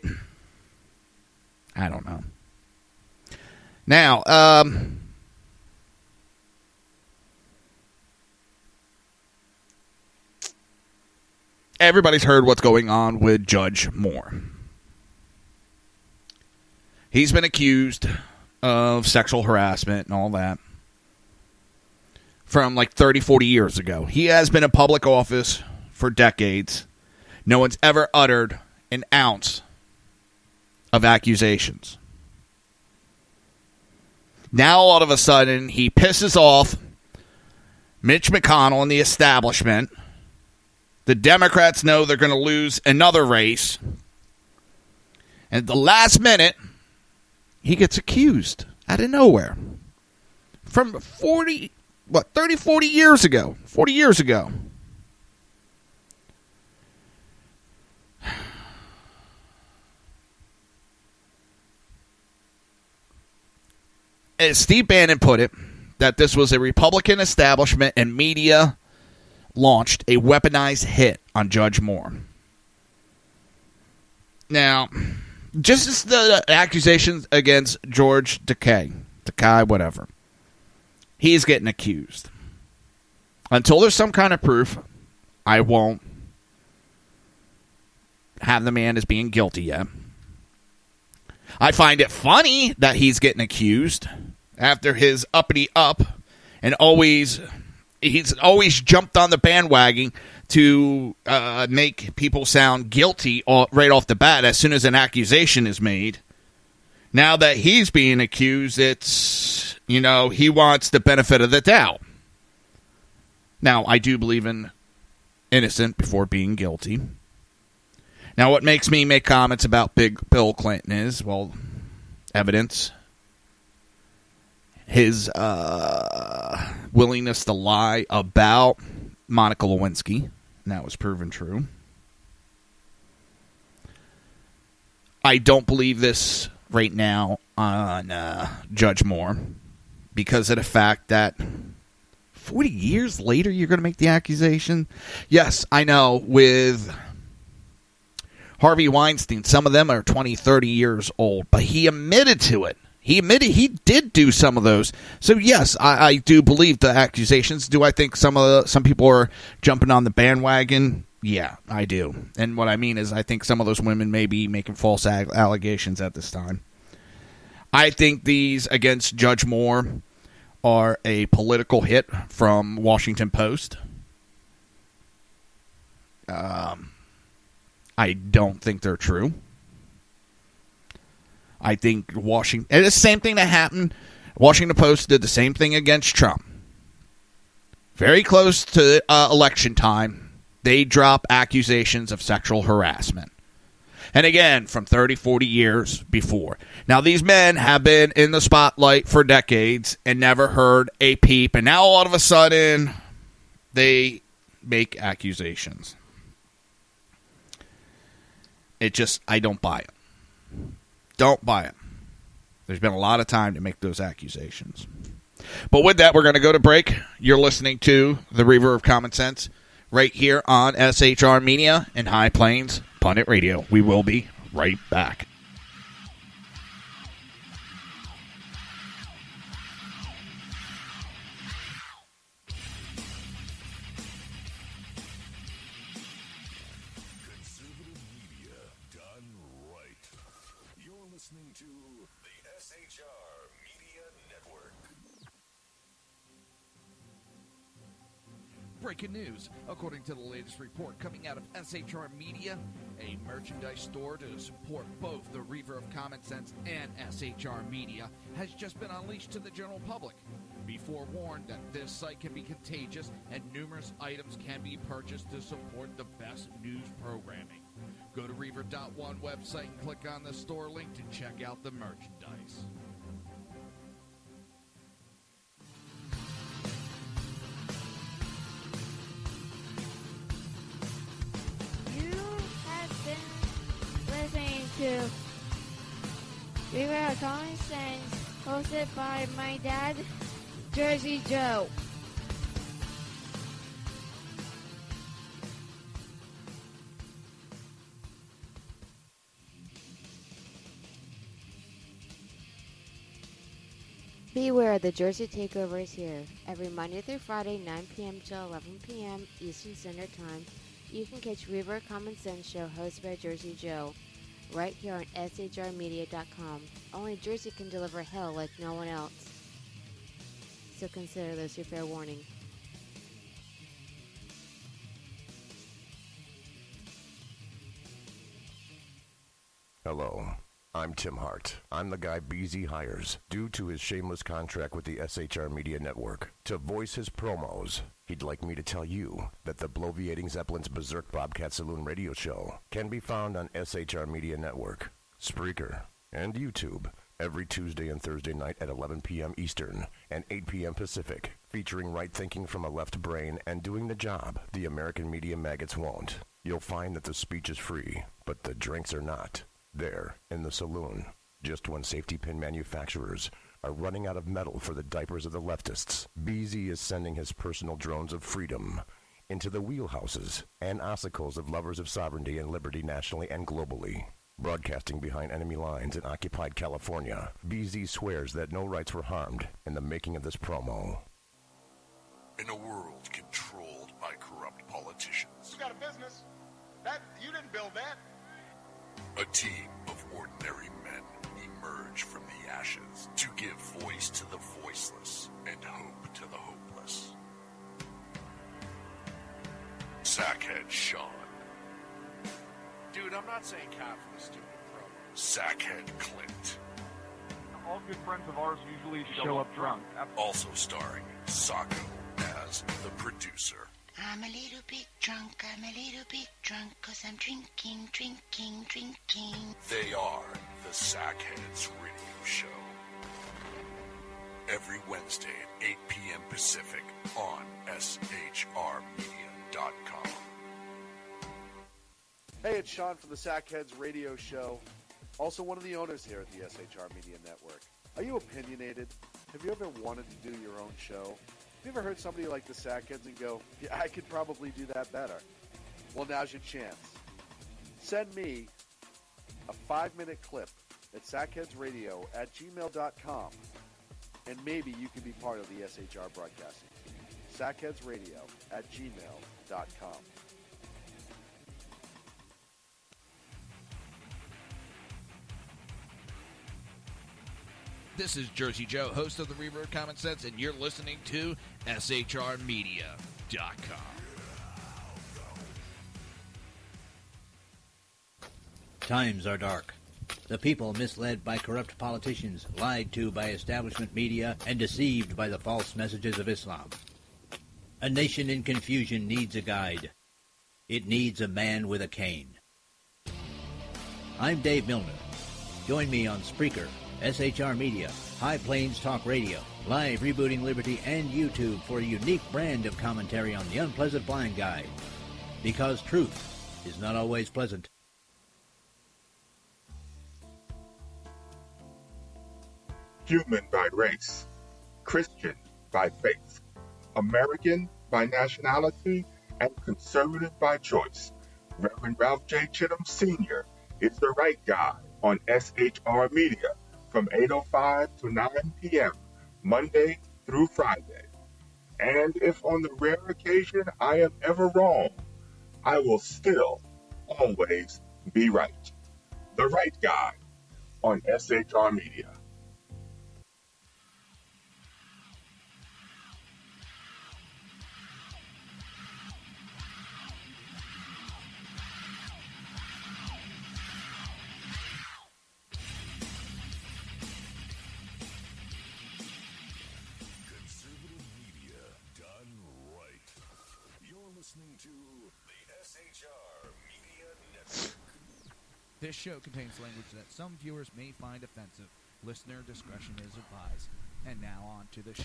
don't know. Now, everybody's heard what's going on with Judge Moore. He's been accused of sexual harassment and all that from like 30, 40 years ago. He has been in public office for decades. No one's ever uttered an ounce of accusations. Now, all of a sudden, he pisses off Mitch McConnell and the establishment. The Democrats know they're going to lose another race. And at the last minute, he gets accused out of nowhere. From 30, 40 years ago. 40 years ago. As Steve Bannon put it, that this was a Republican establishment and media launched a weaponized hit on Judge Moore. Now, just as the accusations against George Takei, whatever, he's getting accused. Until there's some kind of proof, I won't have the man as being guilty yet. I find it funny that he's getting accused after his uppity up, and he's always jumped on the bandwagon to make people sound guilty right off the bat as soon as an accusation is made. Now that he's being accused, it's, he wants the benefit of the doubt. Now, I do believe in innocent before being guilty. Now, what makes me make comments about Big Bill Clinton is, well, evidence. His willingness to lie about Monica Lewinsky, and that was proven true. I don't believe this right now on Judge Moore because of the fact that 40 years later you're going to make the accusation. Yes, I know with Harvey Weinstein, some of them are 20, 30 years old, but he admitted to it. He admitted he did do some of those. So, yes, I do believe the accusations. Do I think some people are jumping on the bandwagon? Yeah, I do. And what I mean is I think some of those women may be making false allegations at this time. I think these against Judge Moore are a political hit from Washington Post. I don't think they're true. I think Washington... And it's the same thing that happened. Washington Post did the same thing against Trump. Very close to election time, they drop accusations of sexual harassment. And again, from 30, 40 years before. Now, these men have been in the spotlight for decades and never heard a peep. And now, all of a sudden, they make accusations. I don't buy it. Don't buy it. There's been a lot of time to make those accusations. But with that, we're going to go to break. You're listening to the Reaver of Common Sense right here on SHR Media and High Plains Pundit Radio. We will be right back. Conservative media done right. You're listening to the SHR Media Network. Breaking news. According to the latest report coming out of SHR Media, a merchandise store to support both the Reaver of Common Sense and SHR Media has just been unleashed to the general public. Be forewarned that this site can be contagious and numerous items can be purchased to support the best news programming. Go to Reaver.one website and click on the store link to check out the merchandise. Listening to Reaver of Common Sense, hosted by my dad, Jersey Joe. Beware, the Jersey Takeover is here. Every Monday through Friday, 9 p.m. till 11 p.m. Eastern Standard Time, you can catch Reaver of Common Sense show hosted by Jersey Joe right here on shrmedia.com. Only Jersey can deliver hell like no one else. So consider this your fair warning. Hello, I'm Tim Hart. I'm the guy BZ hires due to his shameless contract with the SHR Media Network to voice his promos. He'd like me to tell you that the Bloviating Zeppelin's Berserk Bobcat Saloon radio show can be found on SHR Media Network, Spreaker, and YouTube every Tuesday and Thursday night at 11 p.m. Eastern and 8 p.m. Pacific, featuring right thinking from a left brain and doing the job the American media maggots won't. You'll find that the speech is free, but the drinks are not. There, in the saloon, just when safety pin manufacturers are running out of metal for the diapers of the leftists, BZ is sending his personal drones of freedom into the wheelhouses and ossicles of lovers of sovereignty and liberty nationally and globally. Broadcasting behind enemy lines in occupied California, BZ swears that no rights were harmed in the making of this promo. In a world controlled by corrupt politicians, You got a business. That you didn't build that. a team of ordinary men emerge from the ashes to give voice to the voiceless and hope to the hopeless. Sackhead Sean, Dude, I'm not saying cat for the stupid promo. Sackhead Clint, All good friends of ours usually show up drunk. also starring Sacco as the producer. I'm a little bit drunk, I'm a little bit drunk, 'cause I'm drinking, drinking, drinking. They are the Sackheads Radio Show. Every Wednesday at 8 p.m. Pacific on shrmedia.com. Hey, it's Sean from the Sackheads Radio Show, also one of the owners here at the SHR Media Network. Are you opinionated? Have you ever wanted to do your own show? Have you ever heard somebody like the Sackheads and go, yeah, I could probably do that better? Well, now's your chance. Send me a 5-minute clip at sackheadsradio@gmail.com, and maybe you can be part of the SHR broadcasting team. sackheadsradio@gmail.com. This is Jersey Joe, host of the Reaver of Common Sense, and you're listening to shrmedia.com. Times are dark. The people misled by corrupt politicians, lied to by establishment media, and deceived by the false messages of Islam. A nation in confusion needs a guide. It needs a man with a cane. I'm Dave Milner. Join me on Spreaker, SHR Media, High Plains Talk Radio, Live Rebooting Liberty, and YouTube for a unique brand of commentary on the unpleasant blind guide. Because truth is not always pleasant. Human by race, Christian by faith, American by nationality, and conservative by choice. Reverend Ralph J. Chittum Sr. is the right guy on SHR Media from 8:05 to 9 p.m., Monday through Friday. And if on the rare occasion I am ever wrong, I will still always be right. The right guy on SHR Media. Conservative media done right. You're listening to the SHR Media Network. This show contains language that some viewers may find offensive. Listener discretion is advised. And now on to the show.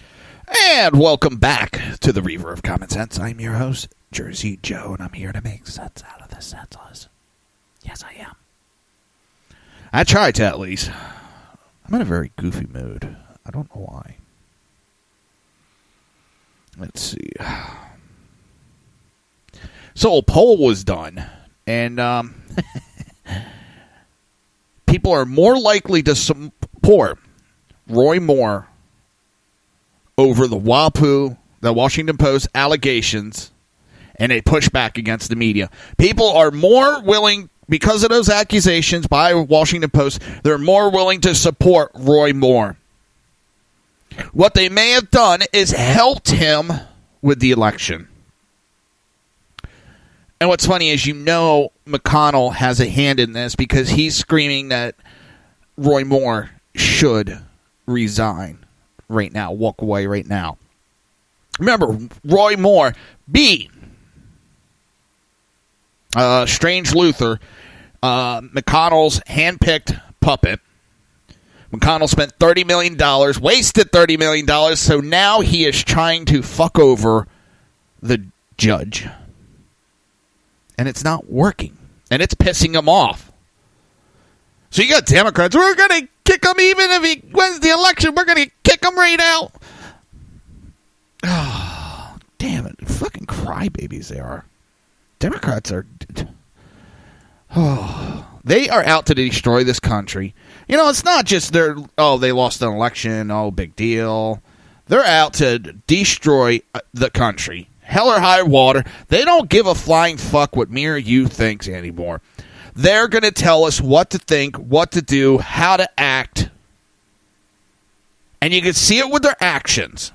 And welcome back to the Reaver of Common Sense. I'm your host, Jersey Joe, and I'm here to make sense out of the senseless. Yes, I am. I try to, at least. I'm in a very goofy mood. I don't know why. Let's see. So a poll was done, and people are more likely to support Roy Moore over the Washington Post allegations and a pushback against the media. People are more willing, because of those accusations by Washington Post, they're more willing to support Roy Moore. What they may have done is helped him with the election. And what's funny is, McConnell has a hand in this because he's screaming that Roy Moore should resign right now, walk away right now. Remember, Roy Moore beat Strange Luther, McConnell's handpicked puppet. McConnell spent $30 million, wasted $30 million, so now he is trying to fuck over the judge. And it's not working. And it's pissing him off. So you got Democrats, we're going to kick him even if he wins the election. We're going to kick him right out. Oh, damn it. Fucking crybabies they are. Democrats are... Oh, they are out to destroy this country. It's not just they lost an election, big deal. They're out to destroy the country. Hell or high water. They don't give a flying fuck what me or you thinks anymore. They're going to tell us what to think, what to do, how to act. And you can see it with their actions.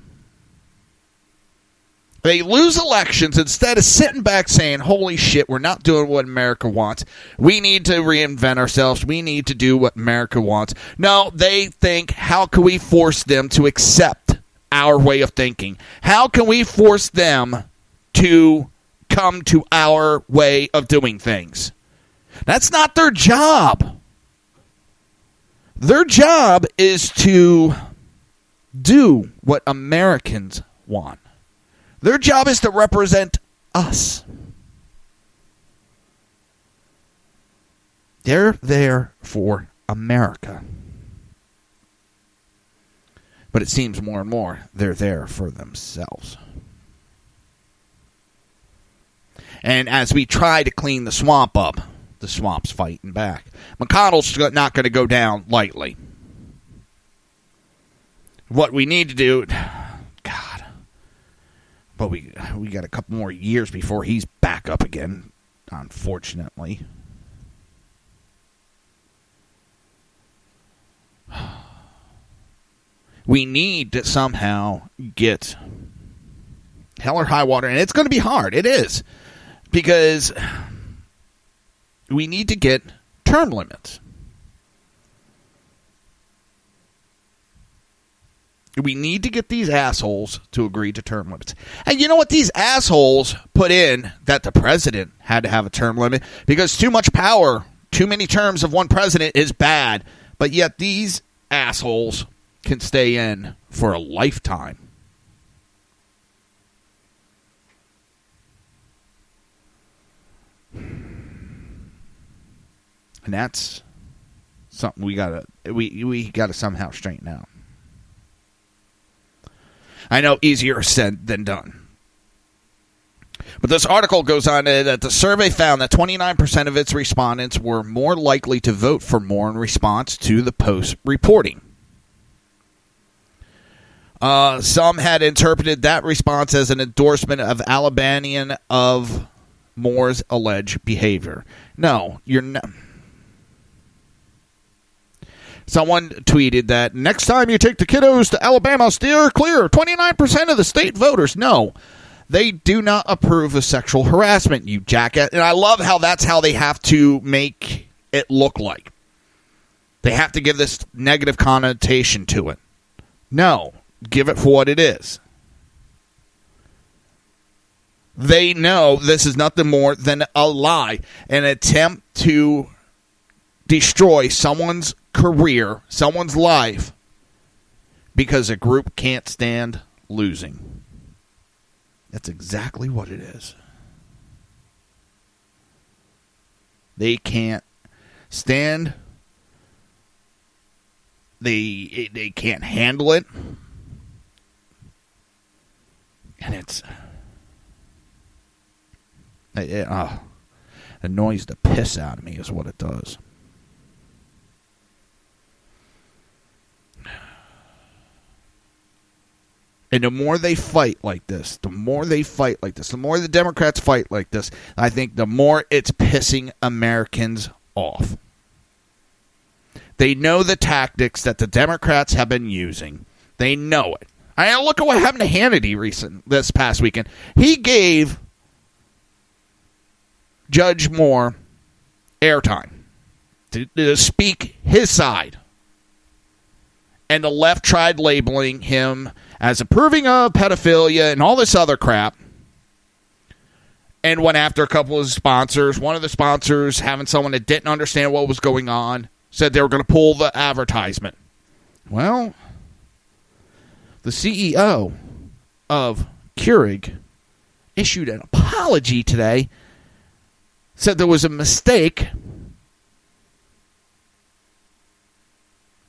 They lose elections instead of sitting back saying, holy shit, we're not doing what America wants. We need to reinvent ourselves. We need to do what America wants. No, they think, how can we force them to accept our way of thinking? How can we force them to come to our way of doing things? That's not their job. Their job is to do what Americans want. Their job is to represent us. They're there for America. But it seems more and more they're there for themselves. And as we try to clean the swamp up, the swamp's fighting back. McConnell's not going to go down lightly. What we need to do... God. But we got a couple more years before he's back up again, unfortunately. We need to somehow get hell or high water, and it's going to be hard. It is. Because we need to get term limits. We need to get these assholes to agree to term limits. And you know what? These assholes put in that the president had to have a term limit because too much power, too many terms of one president is bad. But yet these assholes can stay in for a lifetime. And that's something we gotta somehow straighten out. I know, easier said than done. But this article goes on that the survey found that 29% of its respondents were more likely to vote for more in response to the Post reporting. Some had interpreted that response as an endorsement of Alabamian of Moore's alleged behavior. No, you're not. Someone tweeted that next time you take the kiddos to Alabama, steer clear. 29% of the state voters. No, they do not approve of sexual harassment, you jackass. And I love how that's how they have to make it look like. They have to give this negative connotation to it. No, give it for what it is. They know this is nothing more than a lie, an attempt to destroy someone's career, someone's life, because a group can't stand losing. That's exactly what it is. They can't stand. They can't handle it. And it's it annoys the piss out of me is what it does. And the more they fight like this, the more the Democrats fight like this, I think the more it's pissing Americans off. They know the tactics that the Democrats have been using. They know it. I look at what happened to Hannity this past weekend. He gave Judge Moore airtime to speak his side. And the left tried labeling him as approving of pedophilia and all this other crap. And went after a couple of sponsors. One of the sponsors, having someone that didn't understand what was going on, said they were going to pull the advertisement. Well, the CEO of Keurig issued an apology today, said there was a mistake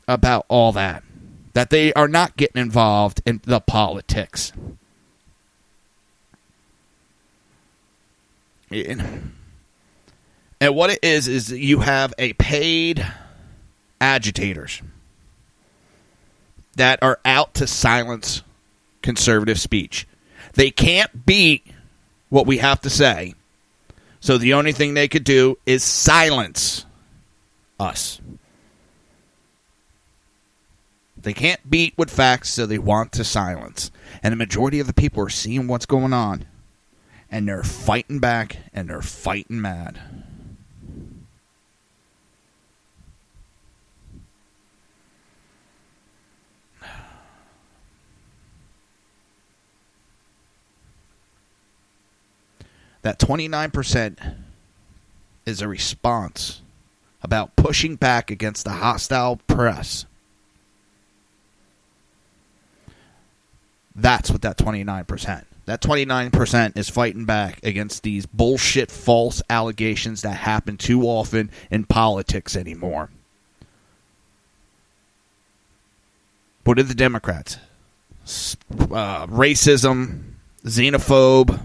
about all that they are not getting involved in the politics. And what it is you have a paid agitators that are out to silence conservative speech. They can't beat what we have to say, so the only thing they could do is silence us. They can't beat with facts, so they want to silence. And the majority of the people are seeing what's going on, and they're fighting back, and they're fighting mad. That 29% is a response about pushing back against the hostile press. That's what that 29%. That 29% is fighting back against these bullshit false allegations that happen too often in politics anymore. What did the Democrats? Racism, xenophobe,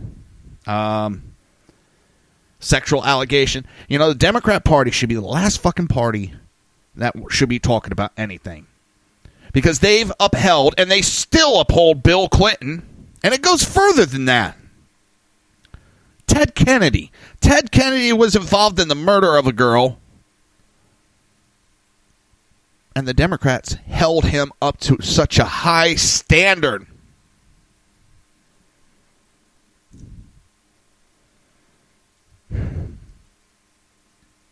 sexual allegation. You know, the Democrat Party should be the last fucking party that should be talking about anything. Because they've upheld, and they still uphold Bill Clinton, and it goes further than that. Ted Kennedy. Ted Kennedy was involved in the murder of a girl, and the Democrats held him up to such a high standard.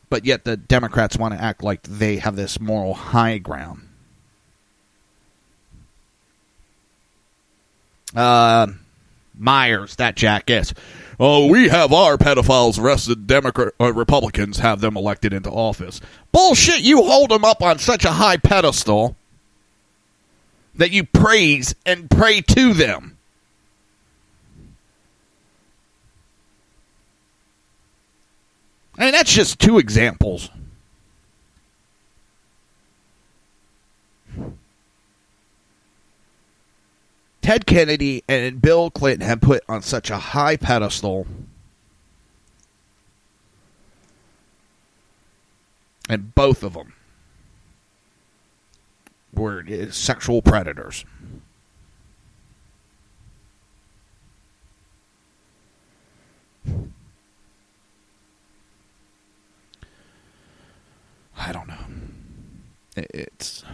But yet the Democrats want to act like they have this moral high ground. Myers, that jackass. Oh, we have our pedophiles arrested. Republicans have them elected into office. Bullshit! You hold them up on such a high pedestal that you praise and pray to them. I mean, that's just two examples. Ted Kennedy and Bill Clinton have put on such a high pedestal. And both of them were sexual predators. I don't know. It's...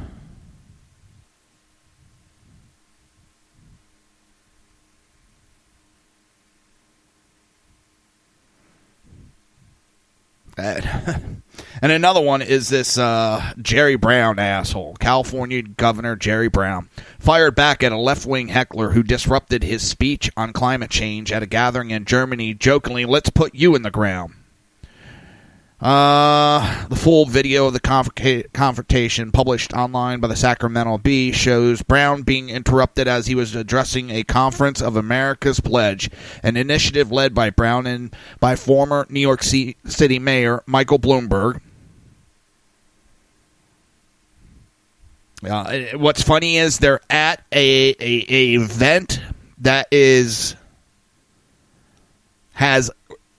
And another one is this Jerry Brown asshole. California Governor Jerry Brown fired back at a left-wing heckler who disrupted his speech on climate change at a gathering in Germany, jokingly, "Let's put you in the ground." The full video of the confrontation published online by the Sacramento Bee shows Brown being interrupted as he was addressing a conference of America's Pledge, an initiative led by Brown and by former New York City Mayor Michael Bloomberg. What's funny is they're at a event that has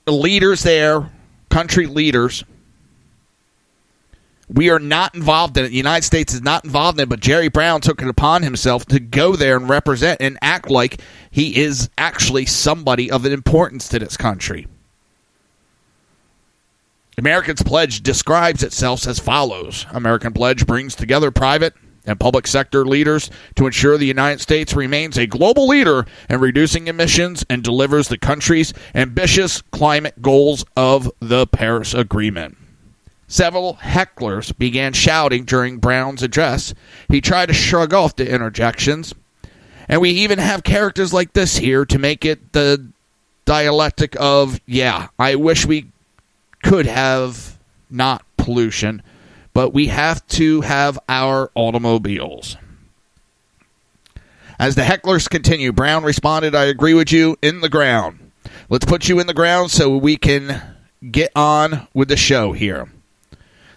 leaders there, country leaders. We are not involved in it. The United States is not involved in it, but Jerry Brown took it upon himself to go there and represent and act like he is actually somebody of importance to this country. Americans Pledge describes itself as follows. American Pledge brings together private and public sector leaders to ensure the United States remains a global leader in reducing emissions and delivers the country's ambitious climate goals of the Paris Agreement. Several hecklers began shouting during Brown's address. He tried to shrug off the interjections. And we even have characters like this here to make it the dialectic of, yeah, I wish we could have not pollution, but we have to have our automobiles. As the hecklers continue, Brown responded, "I agree with you, in the ground. Let's put you in the ground so we can get on with the show here."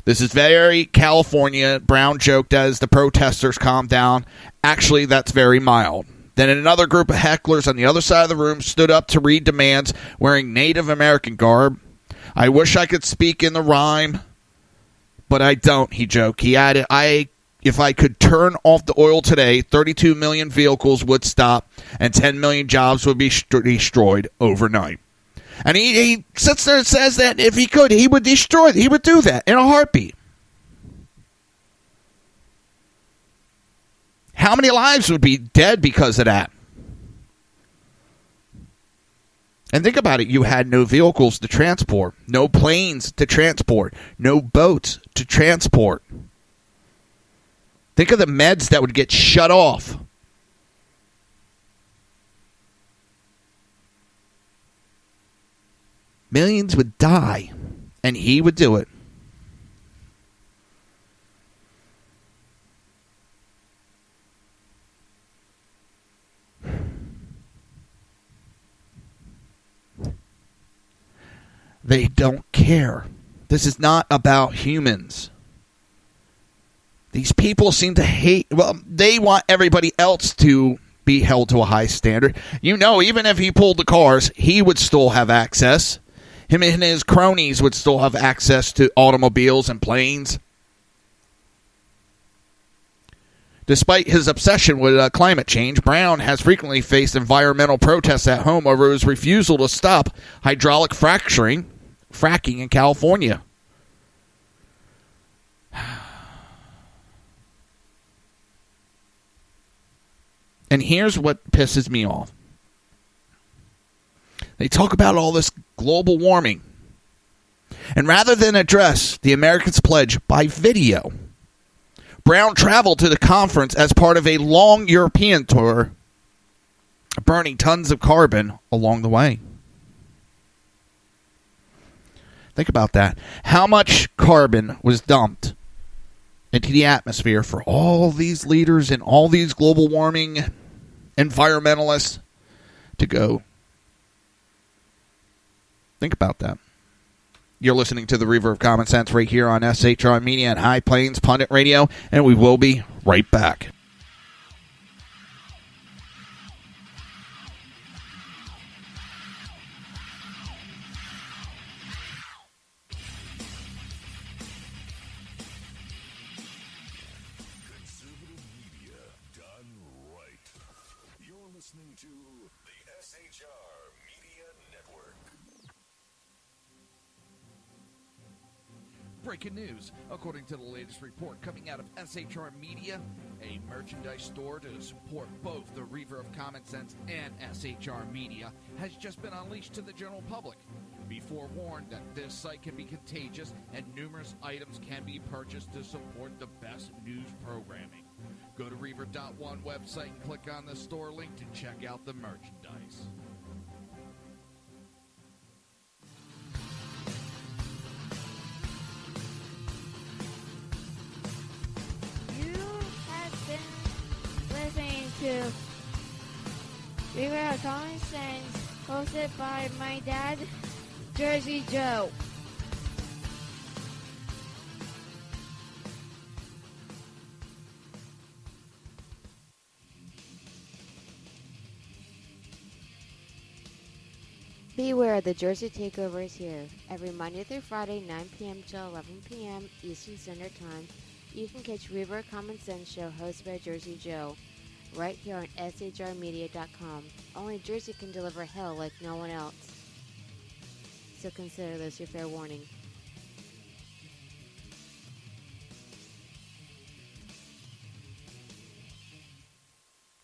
This is very California, Brown joked as the protesters calmed down. Actually, that's very mild. Then another group of hecklers on the other side of the room stood up to read demands wearing Native American garb. "I wish I could speak in the rhyme, but I don't," he joked. He added, if I could turn off the oil today, 32 million vehicles would stop and 10 million jobs would be destroyed overnight. And he sits there and says that if he could, he would destroy it. He would do that in a heartbeat. How many lives would be dead because of that? And think about it. You had no vehicles to transport, no planes to transport, no boats to transport. Think of the meds that would get shut off. Millions would die, and he would do it. They don't care. This is not about humans. These people seem to hate, well, they want everybody else to be held to a high standard. You know, even if he pulled the cars, he would still have access. Him and his cronies would still have access to automobiles and planes. Despite his obsession with climate change, Brown has frequently faced environmental protests at home over his refusal to stop hydraulic fracking in California. And here's what pisses me off. They talk about all this global warming. And rather than address the Americans' Pledge by video, Brown traveled to the conference as part of a long European tour, burning tons of carbon along the way. Think about that. How much carbon was dumped into the atmosphere for all these leaders and all these global warming environmentalists to go? Think about that. You're listening to the Reaver of Common Sense right here on SHR Media and High Plains Pundit Radio, and we will be right back. Breaking news. According to the latest report coming out of SHR Media, a merchandise store to support both the Reaver of Common Sense and SHR Media has just been unleashed to the general public. Be forewarned that this site can be contagious and numerous items can be purchased to support the best news programming. Go to Reaver.one website and click on the store link to check out the merchandise. You have been listening to Reaver of Common Sense, hosted by my dad, Jersey Joe. Beware, the Jersey Takeover is here. Every Monday through Friday, 9 p.m. till 11 p.m. Eastern Standard Time, you can catch Reaver of Common Sense show hosted by Jersey Joe, right here on shrmedia.com. Only Jersey can deliver hell like no one else. So consider this your fair warning.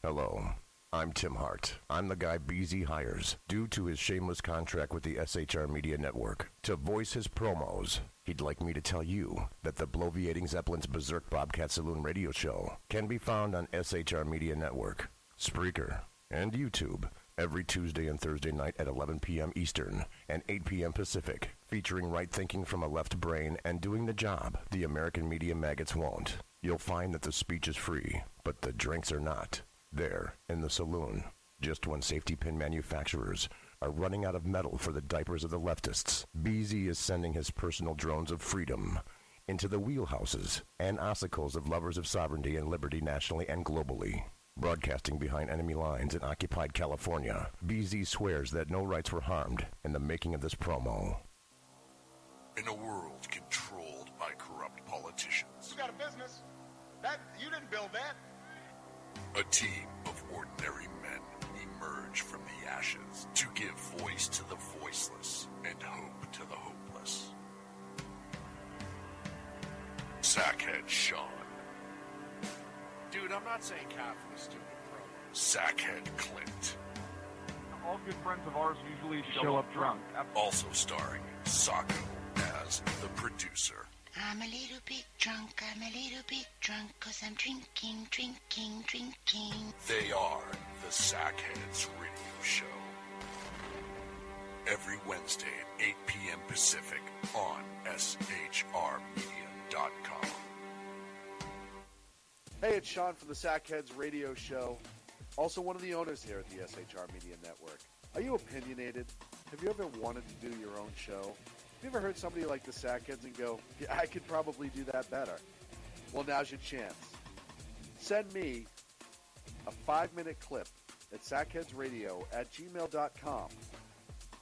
Hello, I'm Tim Hart. I'm the guy BZ hires due to his shameless contract with the SHR Media Network to voice his promos. He'd like me to tell you that the bloviating Zeppelin's Berserk Bobcat Saloon radio show can be found on SHR Media Network, Spreaker, and YouTube every Tuesday and Thursday night at 11 p.m. Eastern and 8 p.m. Pacific, featuring right thinking from a left brain and doing the job the American media maggots won't. You'll find that the speech is free, but the drinks are not. There, in the saloon, just when safety pin manufacturers are running out of metal for the diapers of the leftists, BZ is sending his personal drones of freedom into the wheelhouses and ossicles of lovers of sovereignty and liberty nationally and globally. Broadcasting behind enemy lines in occupied California, BZ swears that no rights were harmed in the making of this promo. In a world controlled by corrupt politicians, You got a business. That you didn't build that. a team of ordinary men emerge from the ashes to give voice to the voiceless and hope to the hopeless. Sackhead Sean, Dude, I'm not saying cop for the stupid pro. Sackhead Clint, All good friends of ours usually show up drunk. also starring Sacco as the producer. I'm a little bit drunk, I'm a little bit drunk, 'cause I'm drinking, drinking, drinking. They are the Sackheads Radio Show. Every Wednesday at 8 p.m. Pacific on shrmedia.com. Hey, it's Sean from the Sackheads Radio Show, also one of the owners here at the SHR Media Network. Are you opinionated? Have you ever wanted to do your own show? Have you ever heard somebody like the Sackheads and go, yeah, I could probably do that better? Well, now's your chance. Send me a 5-minute clip at sackheadsradio@gmail.com,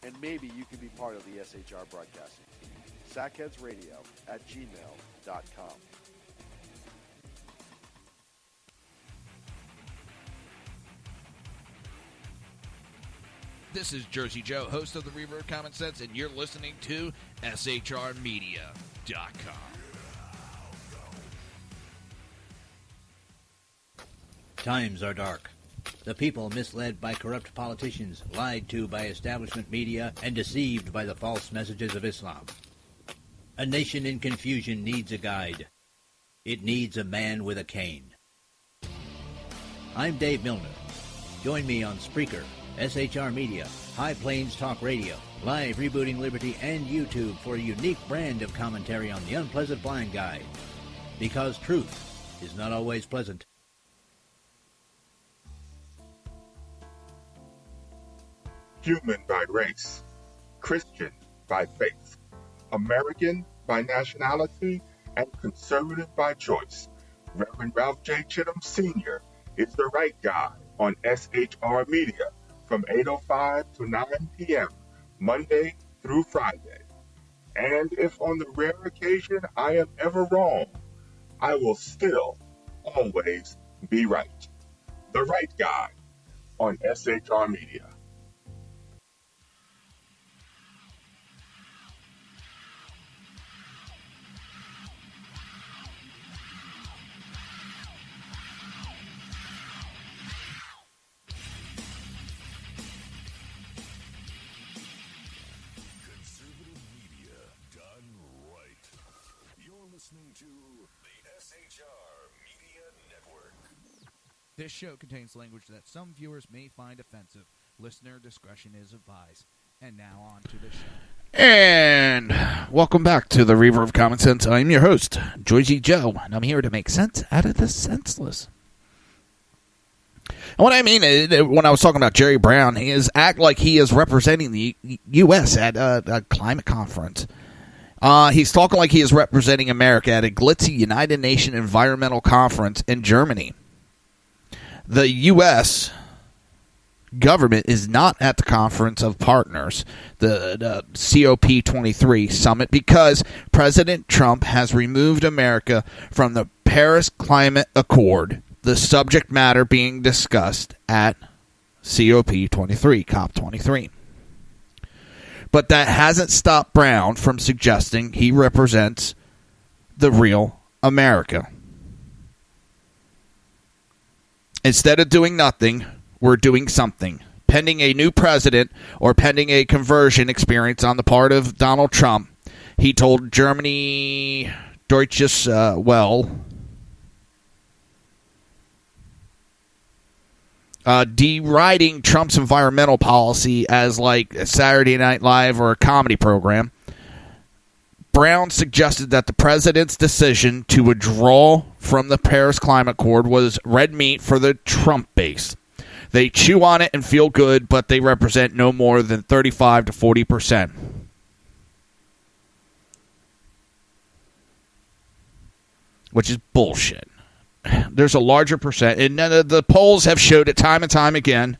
and maybe you can be part of the SHR broadcasting team. sackheadsradio@gmail.com. This is Jersey Joe, host of the Reaver of Common Sense, and you're listening to shrmedia.com. Times are dark. The people misled by corrupt politicians, lied to by establishment media, and deceived by the false messages of Islam. A nation in confusion needs a guide. It needs a man with a cane. I'm Dave Milner. Join me on Spreaker, SHR Media, High Plains Talk Radio, Live Rebooting Liberty, and YouTube for a unique brand of commentary on the unpleasant blind guide. Because truth is not always pleasant. Human by race, Christian by faith, American by nationality, and conservative by choice. Reverend Ralph J. Chittum Sr. is the right guy on SHR Media from 8:05 to 9 p.m. Monday through Friday. And if on the rare occasion I am ever wrong, I will still always be right. The right guy on SHR Media. to the SHR Media Network. This show contains language that some viewers may find offensive. Listener discretion is advised. And now on to the show. And welcome back to the Reaver of Common Sense. I'm your host, Joyzy Joe, and I'm here to make sense out of the senseless. And what I mean when I was talking about Jerry Brown, he is act like he is representing the U.S. at a climate conference. He's talking like he is representing America at a glitzy United Nations environmental conference in Germany. The U.S. government is not at the Conference of Partners, the COP23 summit, because President Trump has removed America from the Paris Climate Accord, the subject matter being discussed at COP23, COP23. But that hasn't stopped Brown from suggesting he represents the real America. Instead of doing nothing, we're doing something. Pending a new president or pending a conversion experience on the part of Donald Trump, he told Germany Deutsches Welle, deriding Trump's environmental policy as like a Saturday Night Live or a comedy program. Brown suggested that the president's decision to withdraw from the Paris Climate Accord was red meat for the Trump base. They chew on it and feel good, but they represent no more than 35 to 40%. Which is bullshit. There's a larger percent, and the polls have showed it time and time again.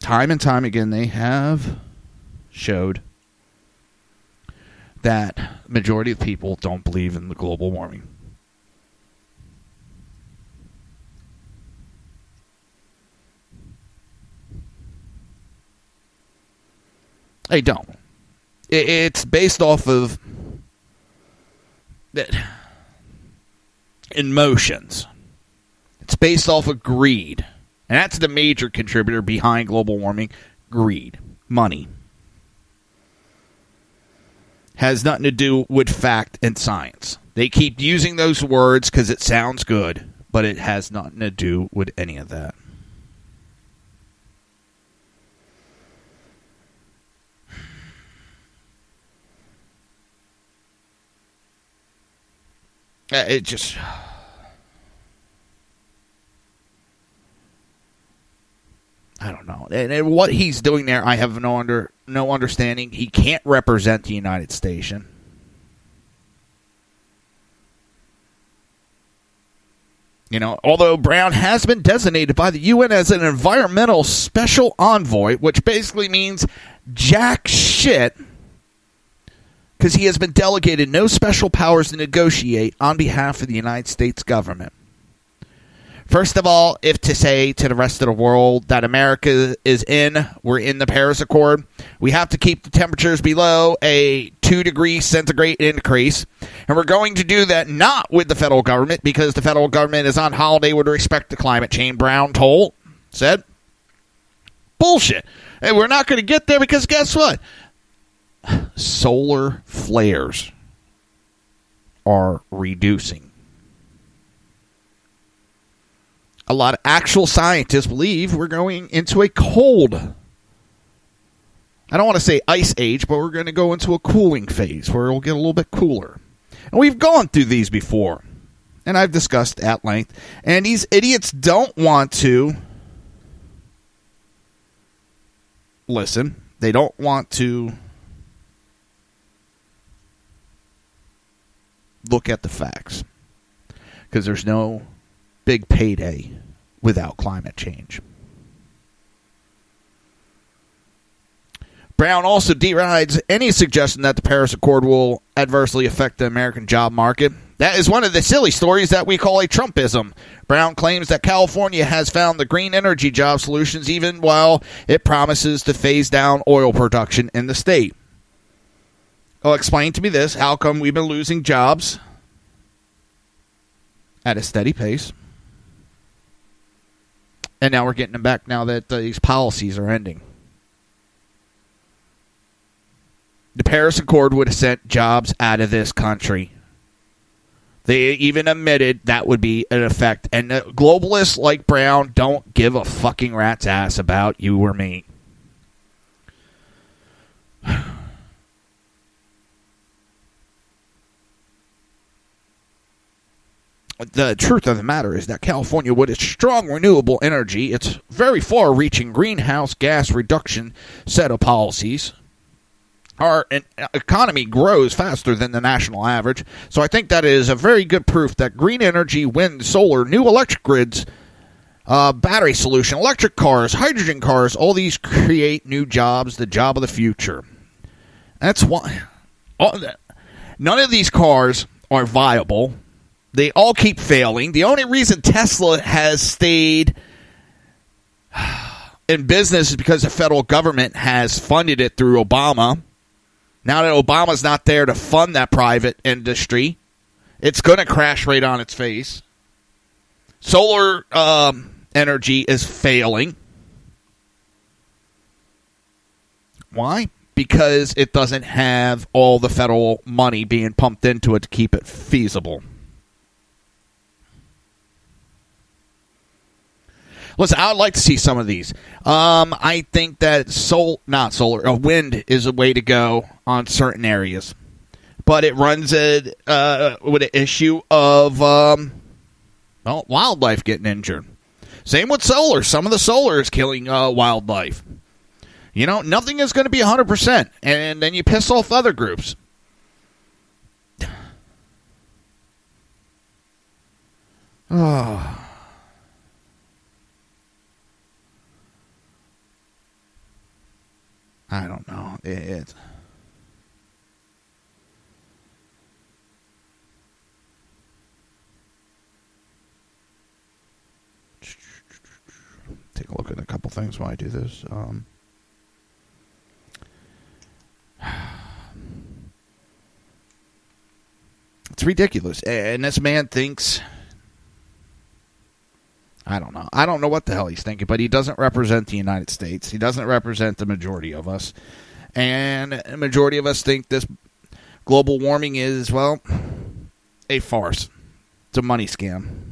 Time and time again, they have showed that majority of people don't believe in the global warming. They don't. It's based off of emotions. It's based off of greed. And that's the major contributor behind global warming. Greed. Money. Has nothing to do with fact and science. They keep using those words because it sounds good, but it has nothing to do with any of that. It just... I don't know. And what he's doing there, I have no understanding. He can't represent the United States. You know, although Brown has been designated by the UN as an environmental special envoy, which basically means jack shit, because he has been delegated no special powers to negotiate on behalf of the United States government. First of all, if to say to the rest of the world that America we're in the Paris Accord, we have to keep the temperatures below a 2 degrees centigrade increase. And we're going to do that not with the federal government because the federal government is on holiday with respect to climate change, Brown said. Bullshit. And we're not going to get there because guess what? Solar flares are reducing. A lot of actual scientists believe we're going into a cold, I don't want to say ice age, but we're going to go into a cooling phase where it'll get a little bit cooler. And we've gone through these before, and I've discussed at length. And these idiots don't want to listen. They don't want to look at the facts because there's no big payday without climate change. Brown also derides any suggestion that the Paris Accord will adversely affect the American job market. That is one of the silly stories that we call a Trumpism. Brown claims that California has found the green energy job solutions even while it promises to phase down oil production in the state. Well, explain to me this. How come we've been losing jobs at a steady pace? And now we're getting them back now that these policies are ending. The Paris Accord would have sent jobs out of this country. They even admitted that would be an effect. And the globalists like Brown don't give a fucking rat's ass about you or me. The truth of the matter is that California, with its strong renewable energy, its very far-reaching greenhouse gas reduction set of policies, our economy grows faster than the national average. So I think that is a very good proof that green energy, wind, solar, new electric grids, battery solution, electric cars, hydrogen cars, all these create new jobs, the job of the future. That's why none of these cars are viable. They all keep failing. The only reason Tesla has stayed in business is because the federal government has funded it through Obama. Now that Obama's not there to fund that private industry, it's going to crash right on its face. Solar energy is failing. Why? Because it doesn't have all the federal money being pumped into it to keep it feasible. Listen, I would like to see some of these. I think that wind is a way to go on certain areas. But it runs with an issue of wildlife getting injured. Same with solar. Some of the solar is killing wildlife. You know, nothing is going to be 100%. And then you piss off other groups. Oh. I don't know. Take a look at a couple things while I do this. It's ridiculous. And this man thinks... I don't know. I don't know what the hell he's thinking, but he doesn't represent the United States. He doesn't represent the majority of us. And the majority of us think this global warming is, well, a farce. It's a money scam.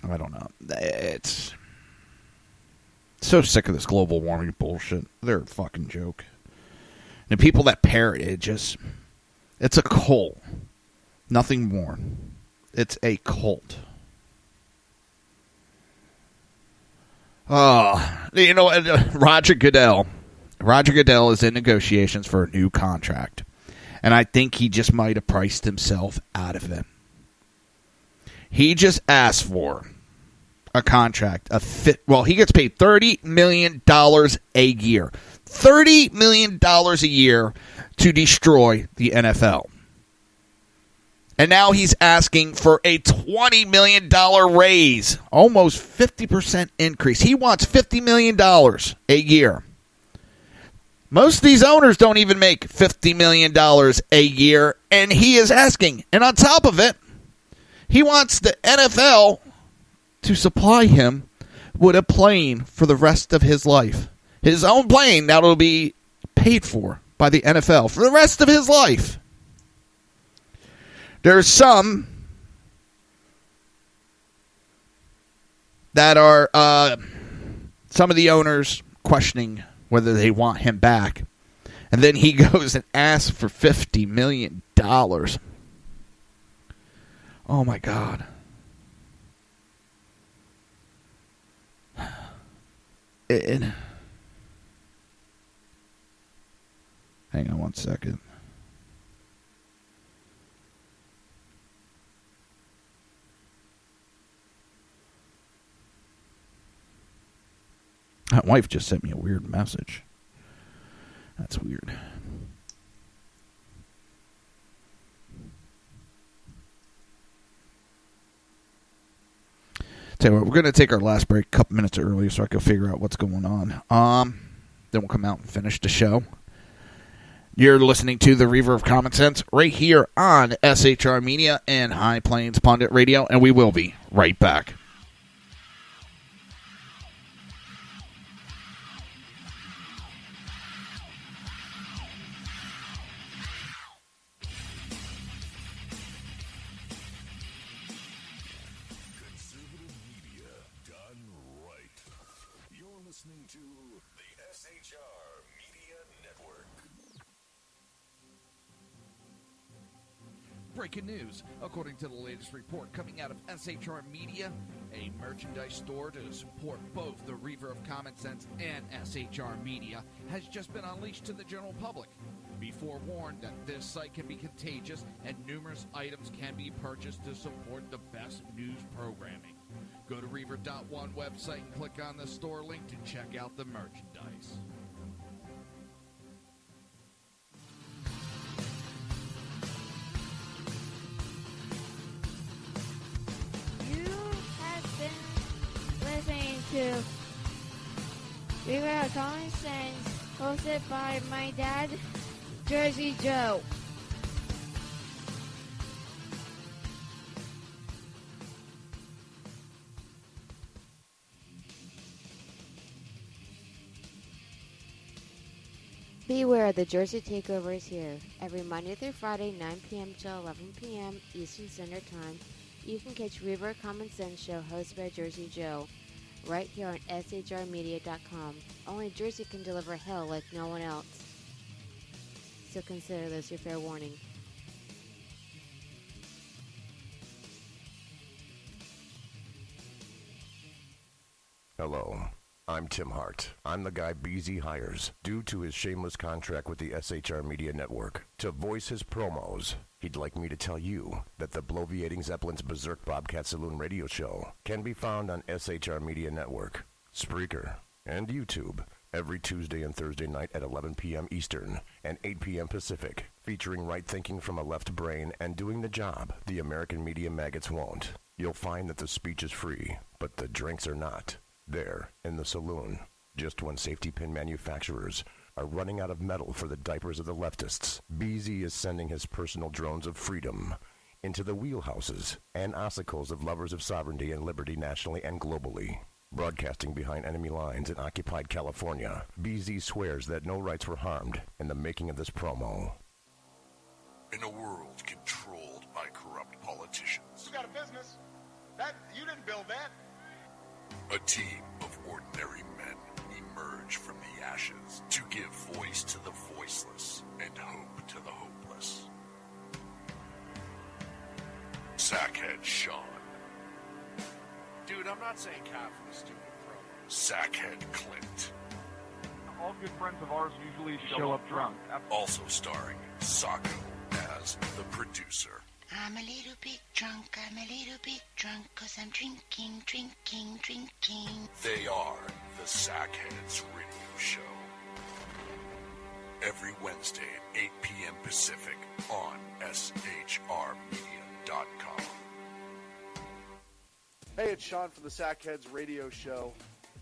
I don't know. It's... so sick of this global warming bullshit. They're a fucking joke. And the people that parrot it, it's a cult. Nothing more. It's a cult. You know, Roger Goodell. Roger Goodell is in negotiations for a new contract. And I think he just might have priced himself out of it. He just asked for a contract. He gets paid $30 million a year. $30 million a year to destroy the NFL. And now he's asking for a $20 million raise. Almost 50% increase. He wants $50 million a year. Most of these owners don't even make $50 million a year. And he is asking. And on top of it, he wants the NFL to supply him with a plane for the rest of his life. His own plane that will be paid for by the NFL for the rest of his life. There's some that are some of the owners questioning whether they want him back. And then he goes and asks for $50 million. Oh, my God. Hang on one second. My wife just sent me a weird message. That's weird. Tell you what, we're going to take our last break a couple minutes early so I can figure out what's going on. Then we'll come out and finish the show. You're listening to the Reaver of Common Sense right here on SHR Media and High Plains Pundit Radio, and we will be right back. Listening to the SHR Media Network. Breaking news. According to the latest report coming out of SHR Media, a merchandise store to support both the Reaver of Common Sense and SHR Media has just been unleashed to the general public. Be forewarned that this site can be contagious and numerous items can be purchased to support the best news programming. Go to Reaver.one website and click on the store link to check out the merchandise. You have been listening to Reaver of Common Sense, hosted by my dad, Jersey Joe. Beware, the Jersey Takeover is here. Every Monday through Friday, 9 p.m. to 11 p.m. Eastern Standard Time, you can catch Reaver of Common Sense show hosted by Jersey Joe, right here on shrmedia.com. Only Jersey can deliver hell like no one else. So consider this your fair warning. Hello, I'm Tim Hart. I'm the guy BZ hires, due to his shameless contract with the SHR Media Network, to voice his promos. He'd like me to tell you that the bloviating Zeppelin's Berserk Bobcat Saloon radio show can be found on SHR Media Network, Spreaker, and YouTube every Tuesday and Thursday night at 11 p.m. Eastern and 8 p.m. Pacific, featuring right thinking from a left brain and doing the job the American media maggots won't. You'll find that the speech is free, but the drinks are not. There, in the saloon, just when safety pin manufacturers are running out of metal for the diapers of the leftists, BZ is sending his personal drones of freedom into the wheelhouses and ossicles of lovers of sovereignty and liberty nationally and globally. Broadcasting behind enemy lines in occupied California, BZ swears that no rights were harmed in the making of this promo. In a world controlled by corrupt politicians, You got a business. That you didn't build that. a team of ordinary men emerge from the ashes to give voice to the voiceless and hope to the hopeless. Sackhead Sean, Dude, I'm not saying cop for the stupid promo. Sackhead Clint, All good friends of ours usually show up drunk. also starring Sacco as the producer. I'm a little bit drunk, I'm a little bit drunk, 'cause I'm drinking, drinking, drinking. They are the Sackheads Radio Show. Every Wednesday at 8 p.m. Pacific on shrmedia.com. Hey, it's Sean from the Sackheads Radio Show,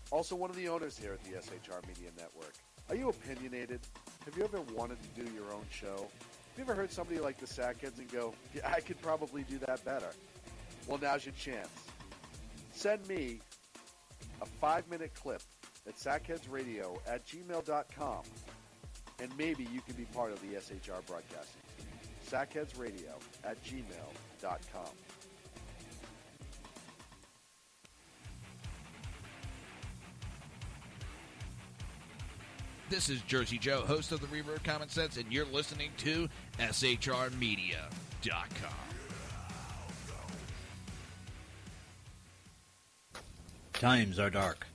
also one of the owners here at the SHR Media Network. Are you opinionated? Have you ever wanted to do your own show? Have you ever heard somebody like the Sackheads and go, yeah, I could probably do that better? Well, now's your chance. Send me a 5-minute clip at sackheadsradio@gmail.com, and maybe you can be part of the SHR broadcasting team. sackheadsradio@gmail.com. This is Jersey Joe, host of the Reaver of Common Sense, and you're listening to shrmedia.com. Times are dark.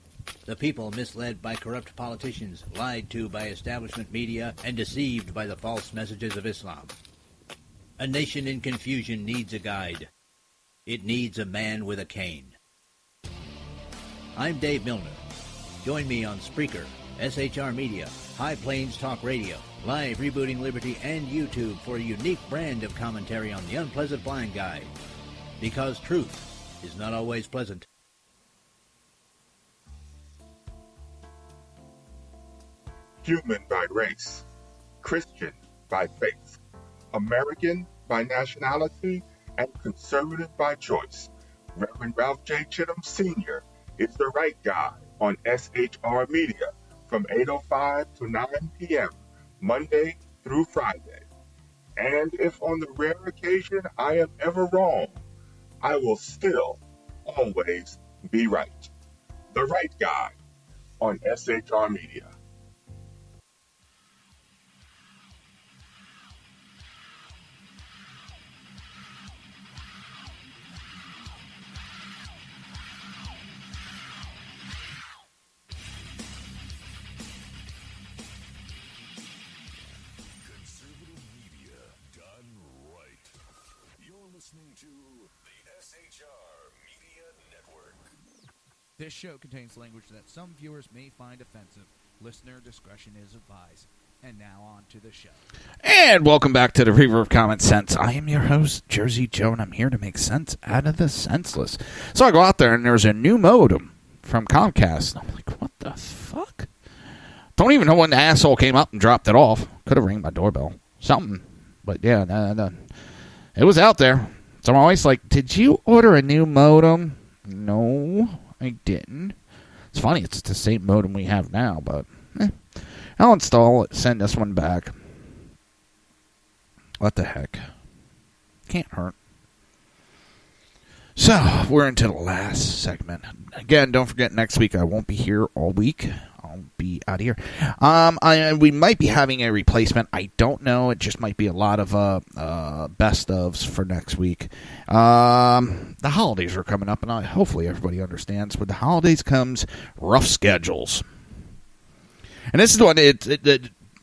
The people misled by corrupt politicians, lied to by establishment media, and deceived by the false messages of Islam. A nation in confusion needs a guide. It needs a man with a cane. I'm Dave Milner. Join me on Spreaker, SHR Media, High Plains Talk Radio, Live Rebooting Liberty, and YouTube for a unique brand of commentary on the unpleasant blind guide. Because truth is not always pleasant. human by race, Christian by faith, American by nationality, and conservative by choice. Reverend Ralph J. Chittum Sr. is the right guy on SHR Media from 8:05 to 9 p.m. Monday through Friday. And if on the rare occasion I am ever wrong, I will still always be right. The right guy on SHR Media. Conservative media done right. You're listening to the SHR Media Network. This show contains language that some viewers may find offensive. Listener discretion is advised. And now on to the show. And welcome back to the Reaver of Common Sense. I am your host, Jersey Joe, and I'm here to make sense out of the senseless. So I go out there, and there's a new modem from Comcast. I'm like, what the fuck? Don't even know when the asshole came up and dropped it off. Could have rang my doorbell. Something. But yeah, no. It was out there. So my wife's like, did you order a new modem? No, I didn't. It's funny, it's the same modem we have now, but I'll install it, send this one back. What the heck? Can't hurt. So, we're into the last segment. Again, don't forget, next week I won't be here all week. I'll be out of here. We might be having a replacement. I don't know. It just might be a lot of best ofs for next week. The holidays are coming up, and hopefully everybody understands. With the holidays comes rough schedules. And this is the one,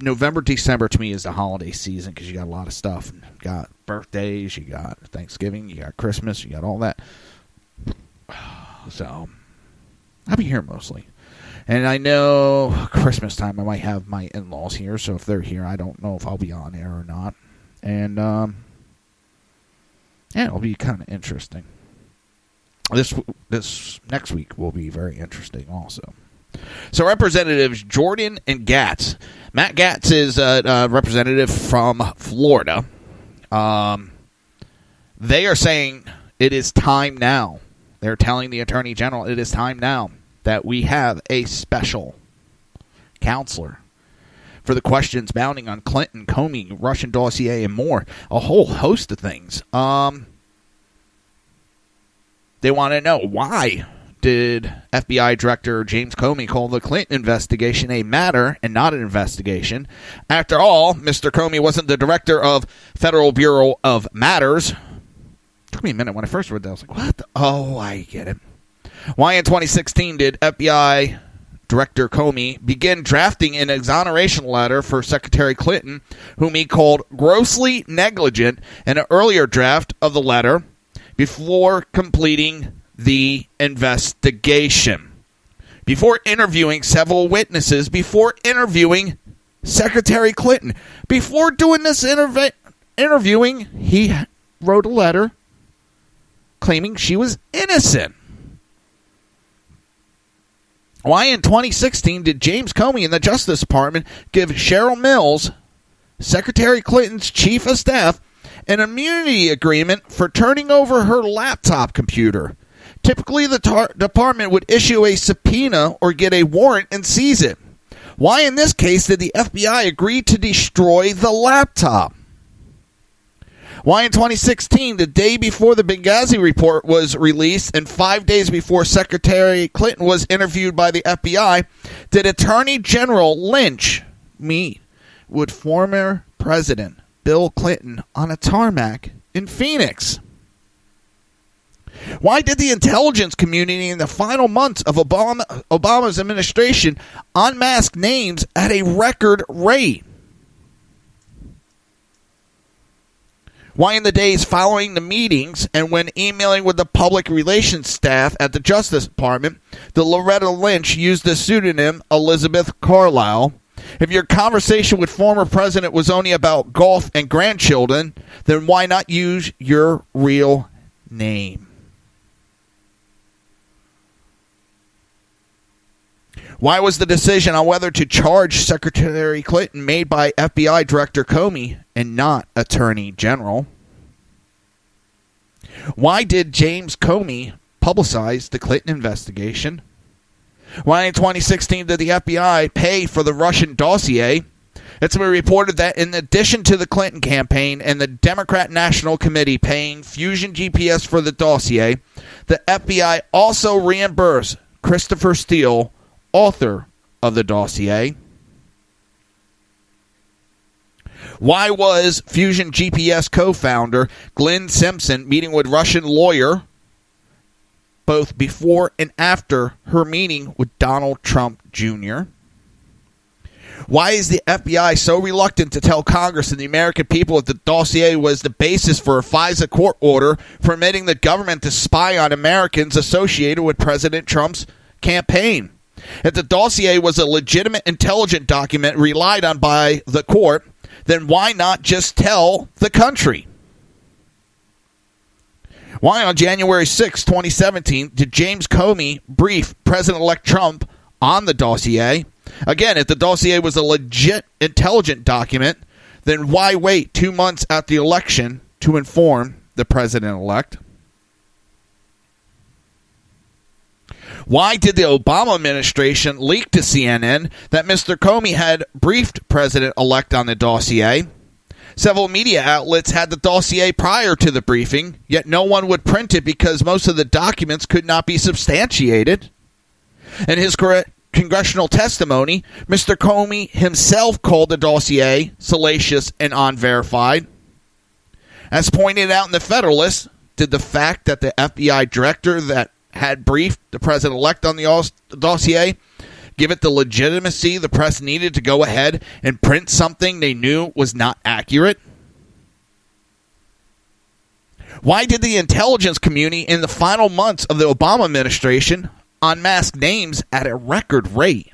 November, December to me is the holiday season because you got a lot of stuff. You got birthdays, you got Thanksgiving, you got Christmas, you got all that. So, I'll be here mostly. And I know Christmas time I might have my in-laws here, so if they're here, I don't know if I'll be on air or not. And, yeah, it'll be kind of interesting. This next week will be very interesting also. So Representatives Jordan and Gatz. Matt Gatz is a representative from Florida. They are saying it is time now. They're telling the Attorney General it is time now that we have a special counselor for the questions mounting on Clinton, Comey, Russian dossier, and more. A whole host of things. They want to know why did FBI Director James Comey call the Clinton investigation a matter and not an investigation? After all, Mr. Comey wasn't the director of Federal Bureau of Matters. It took me a minute when I first read that. I was like, what? Oh, I get it. Why in 2016 did FBI Director Comey begin drafting an exoneration letter for Secretary Clinton, whom he called grossly negligent in an earlier draft of the letter before completing the investigation, before interviewing several witnesses, before interviewing Secretary Clinton, before doing this interviewing, he wrote a letter claiming she was innocent. Why in 2016 did James Comey and the Justice Department give Cheryl Mills, Secretary Clinton's chief of staff, an immunity agreement for turning over her laptop computer? Typically, the department would issue a subpoena or get a warrant and seize it. Why in this case did the FBI agree to destroy the laptop? Why in 2016, the day before the Benghazi report was released and 5 days before Secretary Clinton was interviewed by the FBI, did Attorney General Lynch meet with former President Bill Clinton on a tarmac in Phoenix? Why did the intelligence community in the final months of Obama's administration unmask names at a record rate? Why in the days following the meetings and when emailing with the public relations staff at the Justice Department, did Loretta Lynch use the pseudonym Elizabeth Carlisle? If your conversation with former president was only about golf and grandchildren, then why not use your real name? Why was the decision on whether to charge Secretary Clinton made by FBI Director Comey and not Attorney General? Why did James Comey publicize the Clinton investigation? Why in 2016 did the FBI pay for the Russian dossier? It's been reported that in addition to the Clinton campaign and the Democrat National Committee paying Fusion GPS for the dossier, the FBI also reimbursed Christopher Steele, author of the dossier. Why was Fusion GPS co-founder Glenn Simpson meeting with Russian lawyer both before and after her meeting with Donald Trump Jr.? Why is the FBI so reluctant to tell Congress and the American people that the dossier was the basis for a FISA court order permitting the government to spy on Americans associated with President Trump's campaign? If the dossier was a legitimate intelligence document relied on by the court, then why not just tell the country? Why on January 6, 2017, did James Comey brief President-elect Trump on the dossier? Again, if the dossier was a legit intelligence document, then why wait 2 months after the election to inform the president-elect? Why did the Obama administration leak to CNN that Mr. Comey had briefed President-elect on the dossier? Several media outlets had the dossier prior to the briefing, yet no one would print it because most of the documents could not be substantiated. In his congressional testimony, Mr. Comey himself called the dossier salacious and unverified. As pointed out in the Federalist, did the fact that the FBI director that had briefed the president-elect on the dossier give it the legitimacy the press needed to go ahead and print something they knew was not accurate? Why did the intelligence community in the final months of the Obama administration unmask names at a record rate?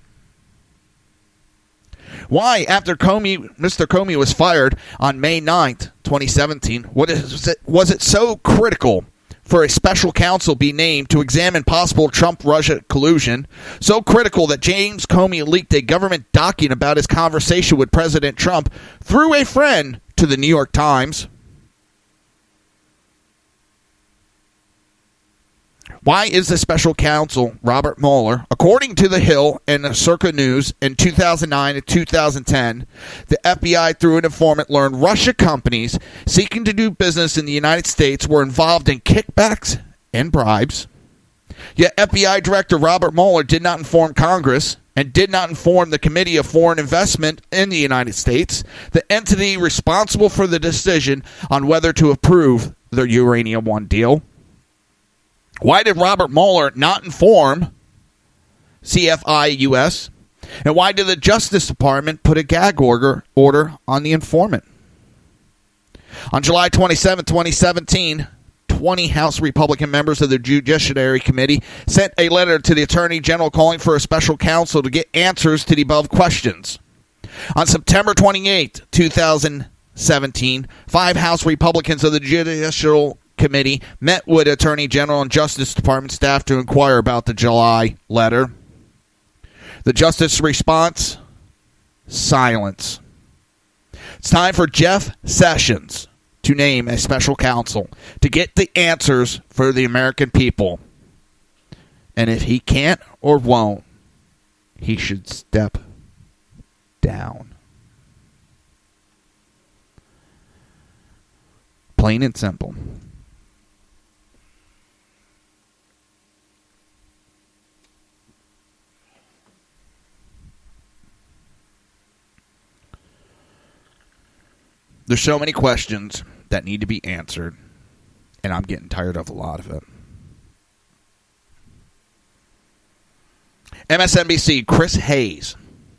Why, after Mr. Comey was fired on May 9th, 2017, was it so critical for a special counsel be named to examine possible Trump-Russia collusion, so critical that James Comey leaked a government document about his conversation with President Trump through a friend to the New York Times? Why is the special counsel, Robert Mueller, according to The Hill and Circa News in 2009 and 2010, the FBI through an informant learned Russia companies seeking to do business in the United States were involved in kickbacks and bribes? Yet FBI Director Robert Mueller did not inform Congress and did not inform the Committee of Foreign Investment in the United States, the entity responsible for the decision on whether to approve the Uranium One deal. Why did Robert Mueller not inform CFI US? And why did the Justice Department put a gag order on the informant? On July 27, 2017, 20 House Republican members of the Judiciary Committee sent a letter to the Attorney General calling for a special counsel to get answers to the above questions. On September 28, 2017, 5 House Republicans of the Judicial Committee met with Attorney General and Justice Department staff to inquire about the July letter. The Justice response? Silence. It's time for Jeff Sessions to name a special counsel to get the answers for the American people. And if he can't or won't, he should step down. Plain and simple. There's so many questions that need to be answered, and I'm getting tired of a lot of it. MSNBC, Chris Hayes.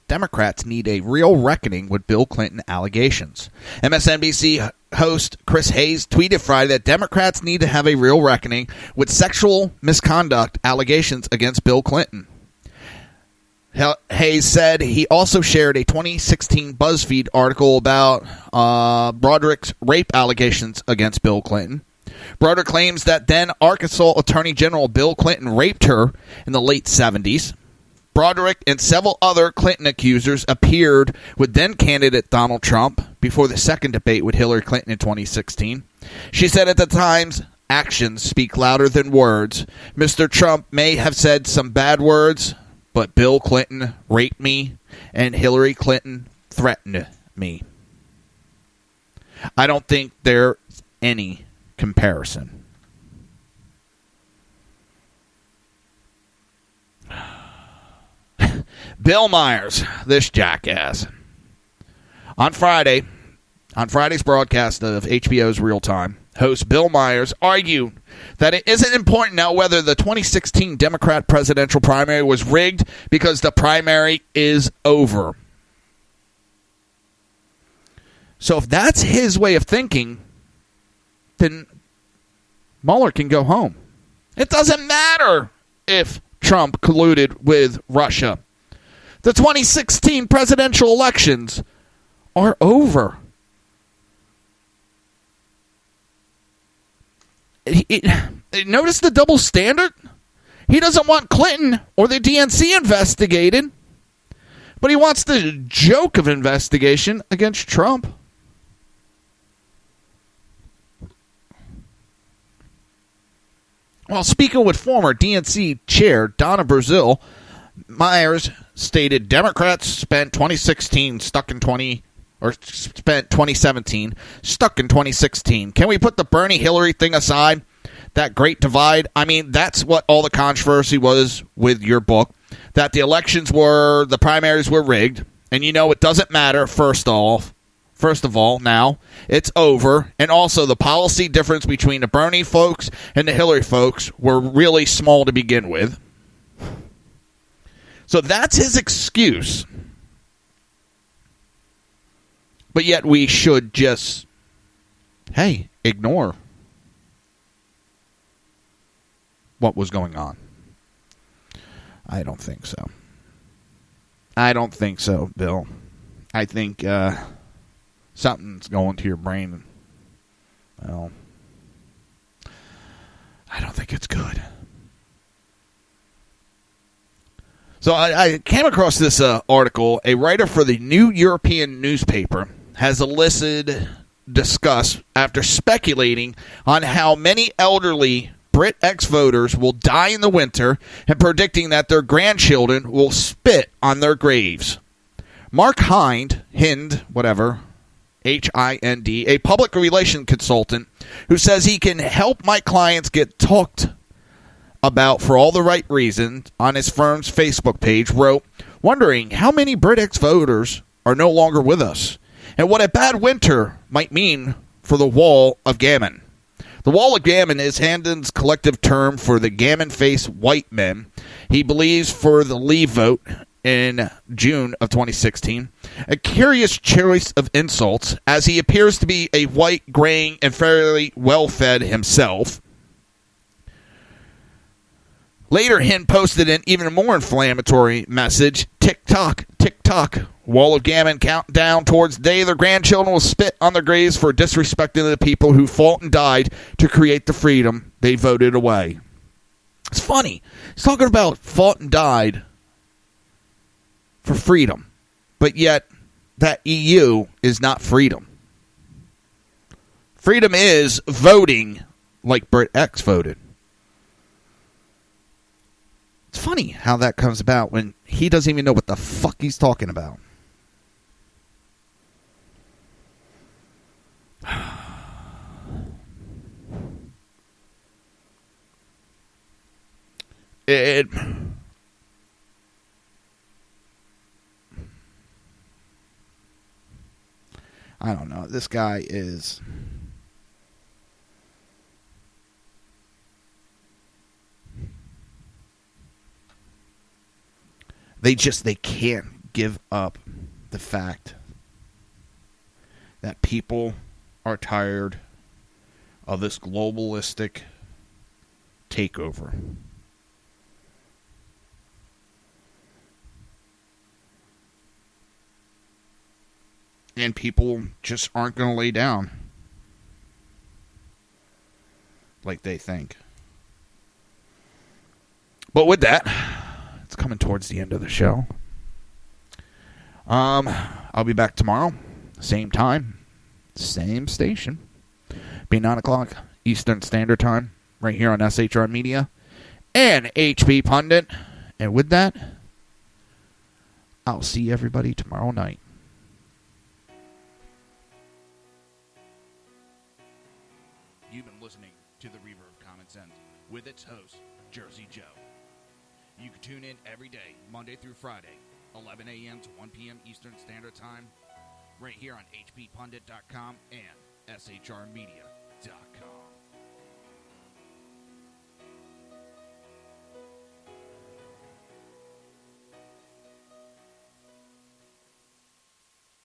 Democrats need a real reckoning with Bill Clinton allegations. MSNBC host Chris Hayes tweeted Friday that Democrats need to have a real reckoning with sexual misconduct allegations against Bill Clinton. Hayes said he also shared a 2016 BuzzFeed article about Broderick's rape allegations against Bill Clinton. Broderick claims that then Arkansas Attorney General Bill Clinton raped her in the late 70s. Broderick and several other Clinton accusers appeared with then-candidate Donald Trump before the second debate with Hillary Clinton in 2016. She said at the time's actions speak louder than words. Mr. Trump may have said some bad words, but Bill Clinton raped me and Hillary Clinton threatened me. I don't think there's any comparison. Bill Myers, this jackass. On Friday's broadcast of HBO's Real Time, host Bill Myers argued that it isn't important now whether the 2016 Democrat presidential primary was rigged because the primary is over. So if that's his way of thinking, then Mueller can go home. It doesn't matter if Trump colluded with Russia. The 2016 presidential elections are over. Notice the double standard? He doesn't want Clinton or the DNC investigated, but he wants the joke of investigation against Trump. While speaking with former DNC chair Donna Brazil, Myers stated Democrats spent 2017 stuck in 2016. Can we put the Bernie Hillary thing aside? That great divide? I mean, that's what all the controversy was with your book. That the primaries were rigged. And you know it doesn't matter, first of all, now. It's over. And also the policy difference between the Bernie folks and the Hillary folks were really small to begin with. So that's his excuse. But yet we should just, ignore what was going on. I don't think so. Bill. I think something's going to your brain. Well, I don't think it's good. So I came across this article. A writer for the New European newspaper has discussed after speculating on how many elderly Brit ex-voters will die in the winter and predicting that their grandchildren will spit on their graves. Mark Hind, H-I-N-D, a public relations consultant who says he can help my clients get talked about for all the right reasons, on his firm's Facebook page, wrote, wondering how many Brit ex-voters are no longer with us, and what a bad winter might mean for the Wall of Gammon. The Wall of Gammon is Handon's collective term for the gammon-faced white men he believes for the Leave vote in June of 2016. A curious choice of insults, as he appears to be a white, graying, and fairly well-fed himself. Later, Hind posted an even more inflammatory message. Tick-tock, tick-tock. Wall of Gammon countdown towards the day their grandchildren will spit on their graves for disrespecting the people who fought and died to create the freedom they voted away. It's funny. He's talking about fought and died for freedom. But yet, that EU is not freedom. Freedom is voting like Brit X voted. It's funny how that comes about when he doesn't even know what the fuck he's talking about. I don't know. This guy is... They can't give up the fact that people are tired of this globalistic takeover. And people just aren't going to lay down like they think. But with that, It's coming towards the end of the show. I'll be back tomorrow. Same time. Same station. Be 9 o'clock Eastern Standard Time. Right here on SHR Media. And HP Pundit. And with that, I'll see everybody tomorrow night. You've been listening to the Reaver of Common Sense with its host, Jersey Joe. You can tune in every day, Monday through Friday, 11 a.m. to 1 p.m. Eastern Standard Time, right here on hppundit.com and shrmedia.com.